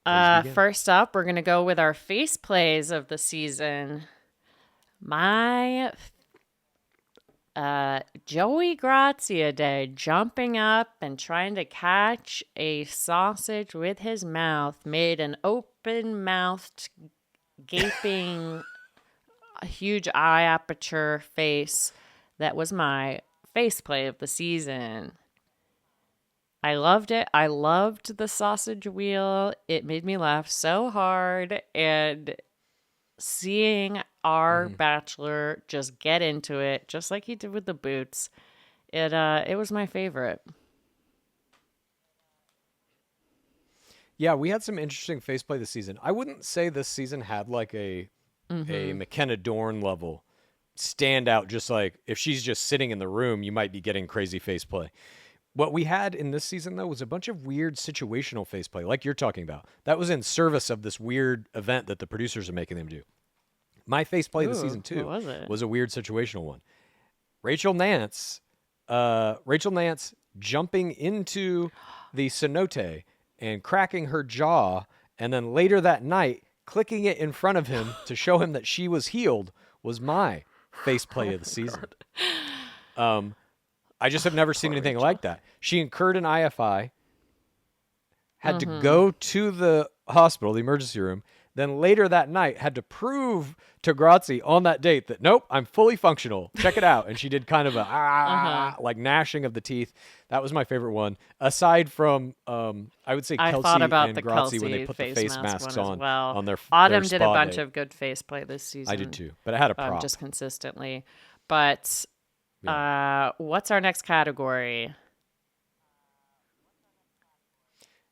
First up, we're going to go with our face plays of the season. My Joey Grazia Day jumping up and trying to catch a sausage with his mouth made an open-mouthed, gaping, huge eye aperture face. That was my face play of the season. I loved it. I loved the sausage wheel. It made me laugh so hard, and seeing our Bachelor just get into it, just like he did with the boots, it was my favorite. Yeah, we had some interesting faceplay this season. I wouldn't say this season had like a McKenna Dorn level standout. Just like if she's just sitting in the room, you might be getting crazy faceplay. What we had in this season, though, was a bunch of weird situational faceplay, like you're talking about. That was in service of this weird event that the producers are making them do. My faceplay this season, too, was a weird situational one. Rachel Nance jumping into the cenote and cracking her jaw, and then later that night, clicking it in front of him to show him that she was healed was my faceplay of the season. I just have never seen anything like that. She incurred an IFI, had to go to the hospital, the emergency room, then later that night had to prove to Grazi on that date that, nope, I'm fully functional. Check it out. And she did kind of a like gnashing of the teeth. That was my favorite one. Aside from, I would say Kelsey and Grazi when they put the face masks on their Autumn their did a spa bunch day. of good face play this season. I did too, but it had a prop. Just consistently. But what's our next category?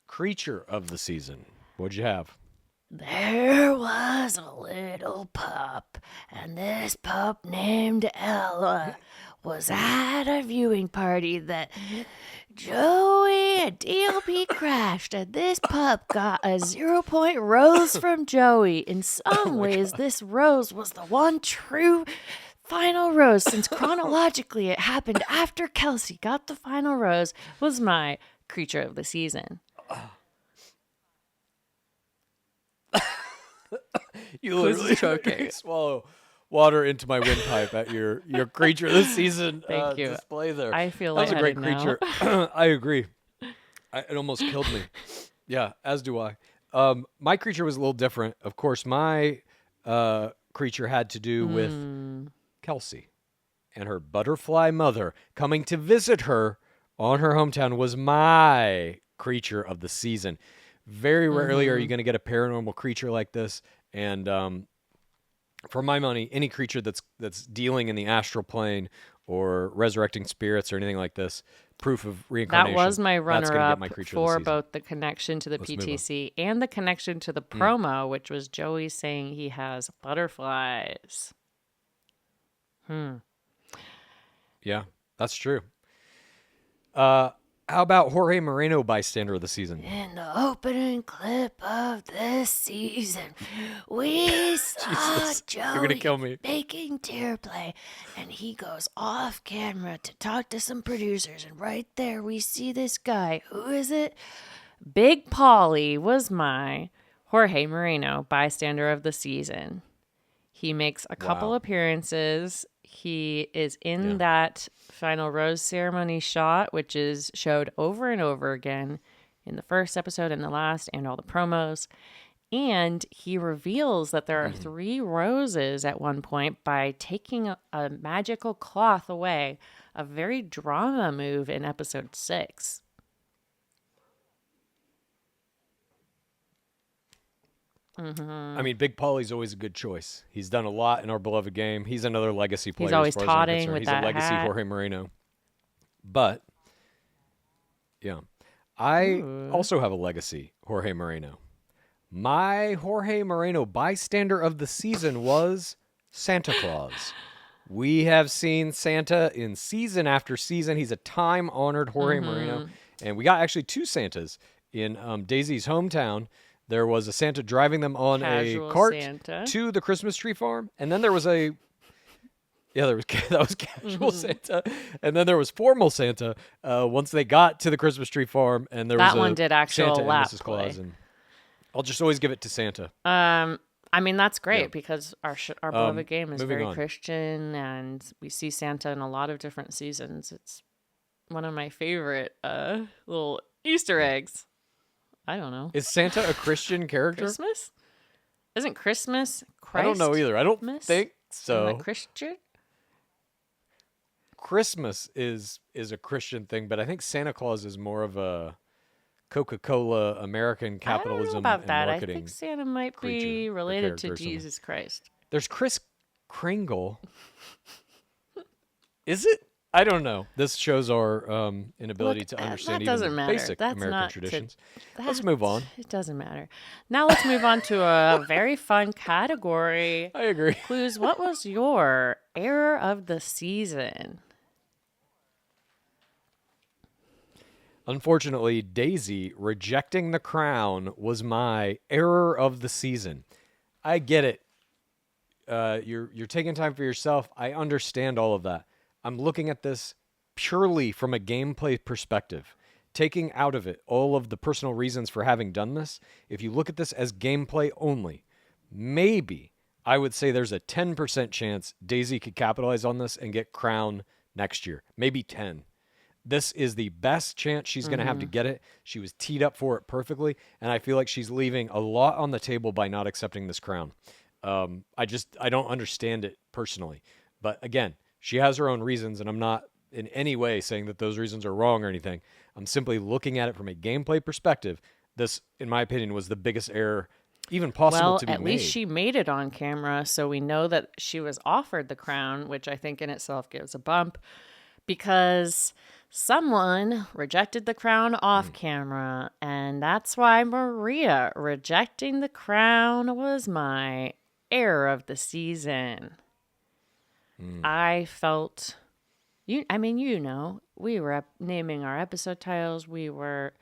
Creature of the season. What'd you have? There was a little pup, and this pup named Ella was at a viewing party that Joey and DLP crashed, and this pup got a 0-point rose from Joey. In some ways, this rose was the one true final rose, since chronologically it happened after Kelsey got the final rose, Was my creature of the season. You literally choking. swallow water into my windpipe at your creature of the season Thank you. display there. I feel that was a great lightheaded now. creature. I agree. It almost killed me. Yeah, as do I. My creature was a little different. Of course, my creature had to do with Kelsey and her butterfly mother coming to visit her on her hometown was my creature of the season. Very rarely are you going to get a paranormal creature like this, and for my money, any creature that's dealing in the astral plane or resurrecting spirits or anything like this, proof of reincarnation. That was my that's gonna get runner-up my creature of the for season. both the connection to the Let's move on. PTC and the connection to the promo, which was Joey saying he has butterflies. Yeah, that's true. How about Jorge Moreno, bystander of the season? In the opening clip of this season, we saw Jesus, you're gonna Joey kill me. making tear play, and he goes off camera to talk to some producers, and right there we see this guy. Who is it? Big Polly was my Jorge Moreno bystander of the season. He makes a couple Wow. appearances. He is in Yeah. that final rose ceremony shot, which is showed over and over again in the first episode and the last and all the promos. And he reveals that there are 3 roses at one point by taking a magical cloth away, a very drama move in episode 6. I mean, Big Paulie's always a good choice. He's done a lot in our beloved game. He's another legacy player. always as far as I'm taunting concerned. with He's that a legacy hat. Jorge Moreno. But yeah, I also have a legacy Jorge Moreno. My Jorge Moreno bystander of the season was Santa Claus. We have seen Santa in season after season. He's a time-honored Jorge Moreno. And we got actually 2 Santas in Daisy's hometown. There was a Santa driving them on Casual a cart Santa. to the Christmas tree farm. And then there was that was casual Santa. And then there was formal Santa once they got to the Christmas tree farm. And there was That one did actual Santa lap and Mrs. play. Claus. And I'll just always give it to Santa. I mean, that's great Yeah. because our beloved game is moving very on. Christian, and we see Santa in a lot of different seasons. It's one of my favorite little Easter eggs. I don't know. Is Santa a Christian character? Christmas? Isn't Christmas Christ? I don't know either. I don't Christmas? think so. Isn't that Christian? Christmas is a Christian thing, but I think Santa Claus is more of a Coca-Cola American capitalism I don't know about and that. I marketing. think Santa might creature be or related to character or something. Jesus Christ. There's Kris Kringle. Is it? I don't know. This shows our inability Look, to that understand doesn't even matter. basic That's American not traditions. That- Let's move on. It doesn't matter. Now let's move on to a very fun category. I agree. Clues, what was your error of the season? Unfortunately, Daisy rejecting the crown was my error of the season. I get it. You're taking time for yourself. I understand all of that. I'm looking at this purely from a gameplay perspective, taking out of it all of the personal reasons for having done this. If you look at this as gameplay only, maybe I would say there's a 10% chance Daisy could capitalize on this and get crown next year. Maybe 10. This is the best chance she's going to have to get it. She was teed up for it perfectly, and I feel like she's leaving a lot on the table by not accepting this crown. I don't understand it personally. But again, she has her own reasons, and I'm not in any way saying that those reasons are wrong or anything. I'm simply looking at it from a gameplay perspective. This, in my opinion, was the biggest error even possible Well, to be at made. least she made it on camera, so we know that she was offered the crown, which I think in itself gives a bump, because someone rejected the crown off camera, and that's why Maria rejecting the crown was my error of the season. I felt, we were naming our episode titles. We were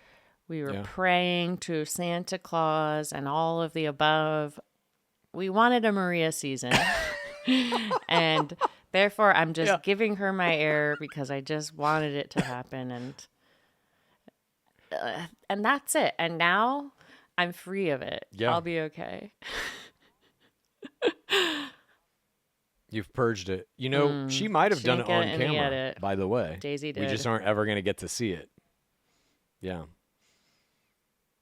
Yeah. praying to Santa Claus and all of the above. We wanted a Maria season. And therefore, I'm just giving her my error because I just wanted it to happen. And that's it. And now I'm free of it. Yeah. I'll be okay. You've purged it. You know, she might have she done didn't it get on it in the camera, edit. by the way. Daisy We did. just aren't ever going to get to see it. Yeah.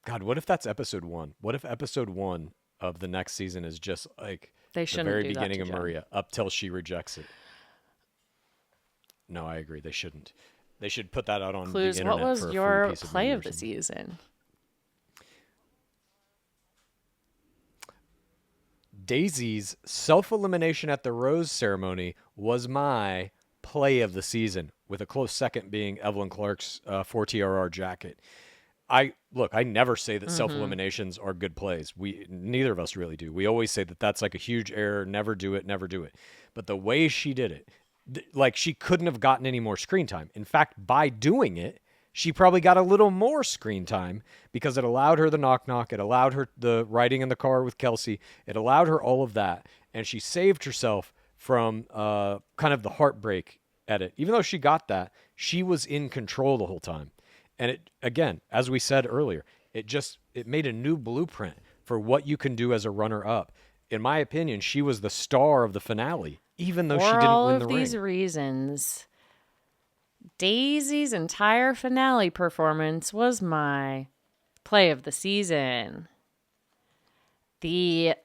God, what if that's episode 1? What if episode 1 of the next season is just like They the shouldn't very do that beginning to of Jen. Maria up till she rejects it? No, I agree. They shouldn't. They should put that out on Clues, the what internet was for a your free piece of play media of or the something. season? Daisy's self-elimination at the rose ceremony was my play of the season, with a close second being Evelyn Clark's 4TRR jacket. I never say that self-eliminations are good plays. Neither of us really do. We always say that that's like a huge error. Never do it. Never do it. But the way she did it, like she couldn't have gotten any more screen time. In fact, by doing it, she probably got a little more screen time because it allowed her the knock. It allowed her the riding in the car with Kelsey. It allowed her all of that. And she saved herself from kind of the heartbreak edit. Even though she got that, she was in control the whole time. And it, again, as we said earlier, it made a new blueprint for what you can do as a runner-up. In my opinion, she was the star of the finale, even though she For didn't all win the of these ring. reasons, Daisy's entire finale performance was my play of the season. The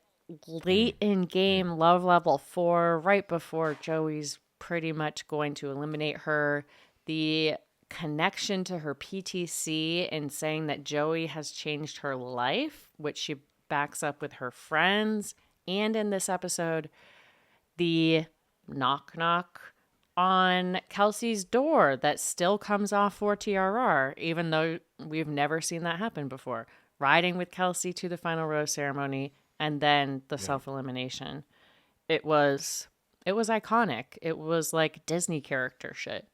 late in game love level 4, right before Joey's pretty much going to eliminate her, the connection to her PTC and saying that Joey has changed her life, which she backs up with her friends. And in this episode, the knock on Kelsey's door that still comes off for TRR, even though we've never seen that happen before. Riding with Kelsey to the final rose ceremony and then the self-elimination. It was iconic. It was like Disney character shit.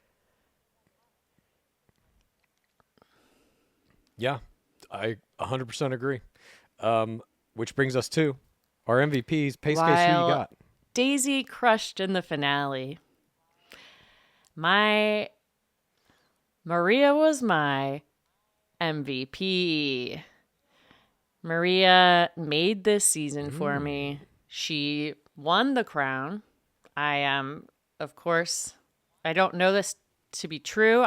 Yeah, I 100% agree. Which brings us to our MVPs. Pace case, who you While got? Daisy crushed in the finale, Maria was my MVP. Maria made this season for me. She won the crown. I am, of course, I don't know this to be true.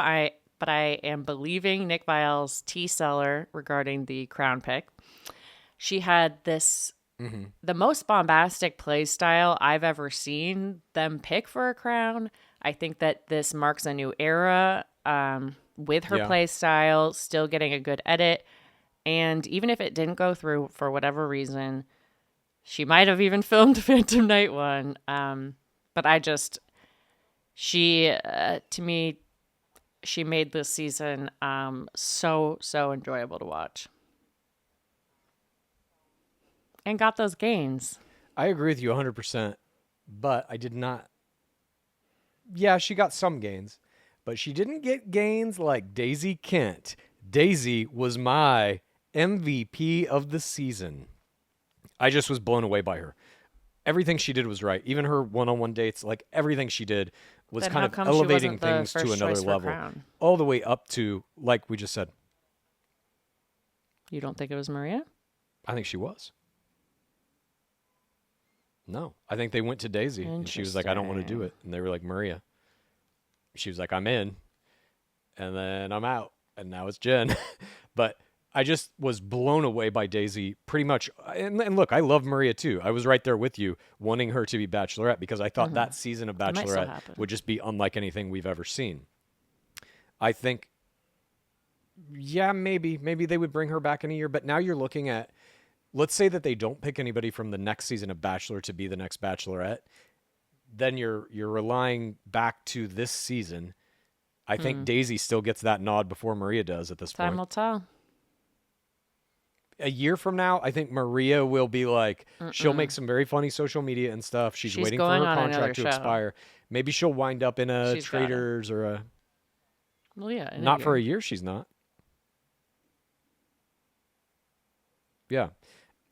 But I am believing Nick Viall's tea cellar regarding the crown pick. She had this, the most bombastic play style I've ever seen them pick for a crown. I think that this marks a new era with her play style, still getting a good edit. And even if it didn't go through for whatever reason, she might have even filmed Phantom Night one. But to me, she made this season so enjoyable to watch. And got those gains. I agree with you 100%, but I did not. Yeah, she got some gains, but she didn't get gains like Daisy Kent. Daisy was my MVP of the season. I just was blown away by her. Everything she did was right. Even her one-on-one dates, like everything she did was Then kind how of come she elevating wasn't the things to first another choice for level. crown? All the way up to, like we just said, You don't think it was Maria? I think she was. No, I think they went to Daisy and she was like, I don't want to do it. And they were like, Maria. She was like, I'm in. And then I'm out. And now it's Jen. But I just was blown away by Daisy pretty much. And look, I love Maria too. I was right there with you wanting her to be Bachelorette because I thought that season of might still Bachelorette happen. would just be unlike anything we've ever seen. I think, yeah, maybe they would bring her back in a year. But now you're looking at, let's say that they don't pick anybody from the next season of Bachelor to be the next Bachelorette. Then you're relying back to this season. I think Daisy still gets that nod before Maria does at this Time point. will tell. A year from now, I think Maria will be like, she'll make some very funny social media and stuff. She's waiting for going her on another contract to show. expire. Maybe she'll wind up in a She's got it. Traders or a. Well, yeah. in Not for a year. year, she's not. Yeah.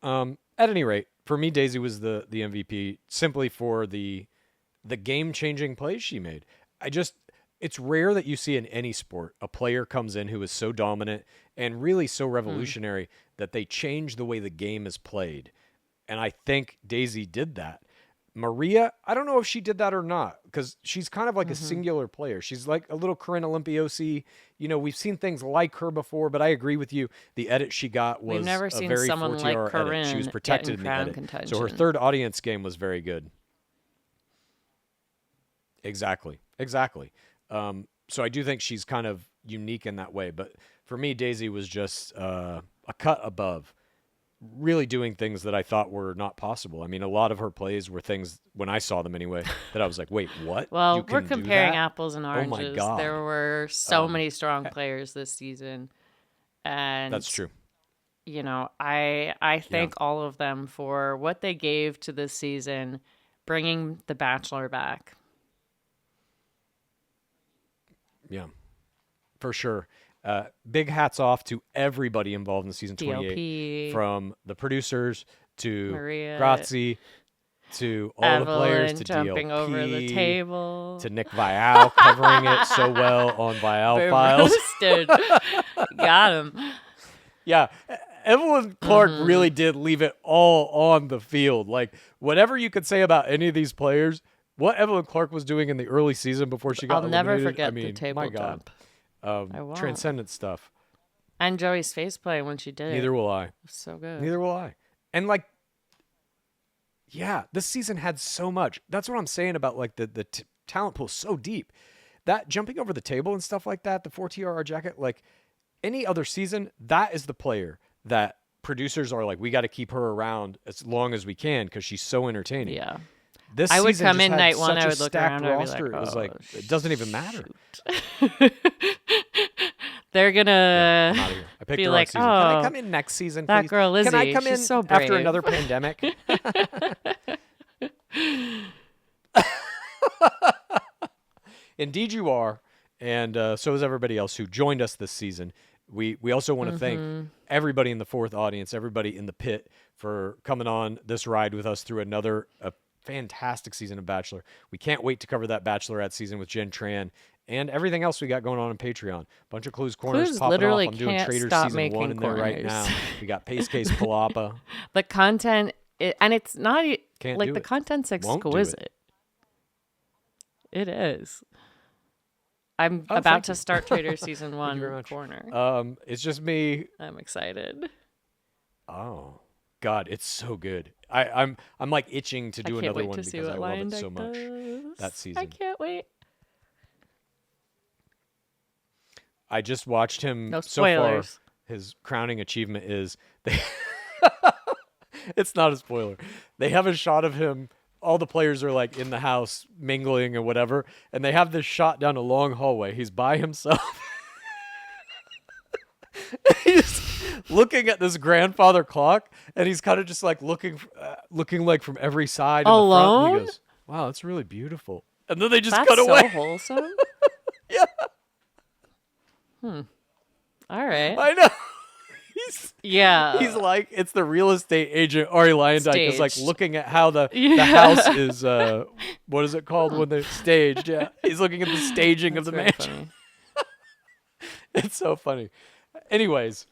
At any rate, for me, Daisy was the MVP simply for the game-changing plays she made. It's rare that you see in any sport a player comes in who is so dominant and really so revolutionary that they change the way the game is played. And I think Daisy did that. Maria, I don't know if she did that or not, because she's kind of like a singular player. She's like a little Corinne Olympiosi. We've seen things like her before, but I agree with you. The edit she got was We've never a seen very someone like 4TR edit. Corinne She was get protected in in the crown edit. contention. So her third audience game was very good. Exactly. So I do think she's kind of unique in that way. But for me, Daisy was just a cut above, really doing things that I thought were not possible. I mean, a lot of her plays were things, when I saw them anyway, that I was like, wait, what? Well, You we're can do comparing that? apples and oranges. Oh my God. There were so many strong players this season. And That's true. I thank all of them for what they gave to this season, bringing The Bachelor back. Yeah, for sure. Big hats off to everybody involved in season 28, DLP, from the producers to Maria, Grazi, to all Evelyn the players, to jumping DLP, over the table, to Nick Vial covering it so well on Vial Boom Files. roasted. Got him. Yeah, Evelyn Clark really did leave it all on the field. Like, whatever you could say about any of these players, what Evelyn Clark was doing in the early season before she got I'll never eliminated, forget I mean, the table my God. dump. I won't. Transcendent stuff. And Joey's face play when she did Neither it. will I. So good. Neither will I. And like, yeah, this season had so much. That's what I'm saying about like the talent pool so deep. That jumping over the table and stuff like that, the 4TRR jacket, like any other season, that is the player that producers are like, we got to keep her around as long as we can because she's so entertaining. Yeah. This I would season come just in had night one, such I a would look stacked around, I'd be roster. like, It was like, oh, it doesn't even matter. They're gonna I'm out of here. I picked be the like, wrong season. Can I oh, come in next season, that please? girl Lizzie, Can I come in she's so after brave." another pandemic? Indeed you are. And so is everybody else who joined us this season. We also want to thank everybody in the fourth audience, everybody in the pit for coming on this ride with us through another fantastic season of Bachelor. We can't wait to cover that Bachelorette season with Jen Tran and everything else we got going on Patreon. Bunch of Clues Corners Clues popping literally off. I'm doing can't Traitors stop season 1 making in there right corners. now. We got Pace Case Palapa. The content, and it's not Can't like do the it. content's Won't do it. exquisite. It is. I'm Oh, about thank to you. start Trader season Thank you very 1 much. corner. It's just me. I'm excited. Oh God, it's so good. I'm like itching to do I can't another wait one to see because what I love Lion it so Deck much. does. That season. I can't wait. I just watched him. No So far, spoilers. his crowning achievement is they. It's not a spoiler. They have a shot of him. All the players are like in the house mingling and whatever, and they have this shot down a long hallway. He's by himself. He's looking at this grandfather clock, and he's kind of just like looking like from every side. In the front, and Alone? he goes, "Wow, that's really beautiful." And then they just That's cut so away. wholesome. Yeah, All right. I know. Yeah. He's like, it's the real estate agent Ari Lyondike is like Staged. looking at how the Yeah. house is. What is it called when they're staged? Yeah, he's looking at the staging of That's the very mansion. funny. It's so funny. Anyways,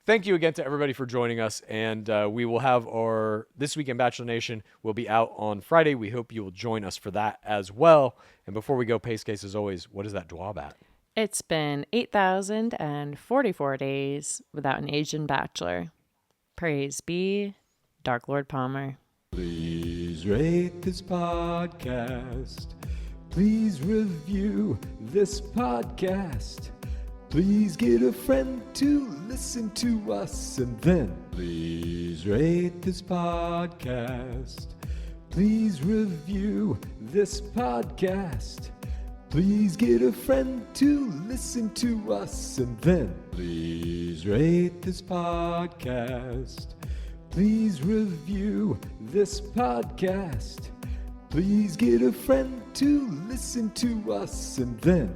thank you again to everybody for joining us, and we will have our This Week in Bachelor Nation will be out on Friday. We hope you will join us for that as well. And before we go, Pace Case, as always, what is that dwab at? It's been 8,044 days without an Asian bachelor. Praise be Dark Lord Palmer. Please rate this podcast. Please review this podcast. Please get a friend to listen to us. And then please rate this podcast. Please review this podcast. Please get a friend to listen to us. And then please rate this podcast. Please review this podcast. Please get a friend to listen to us. And then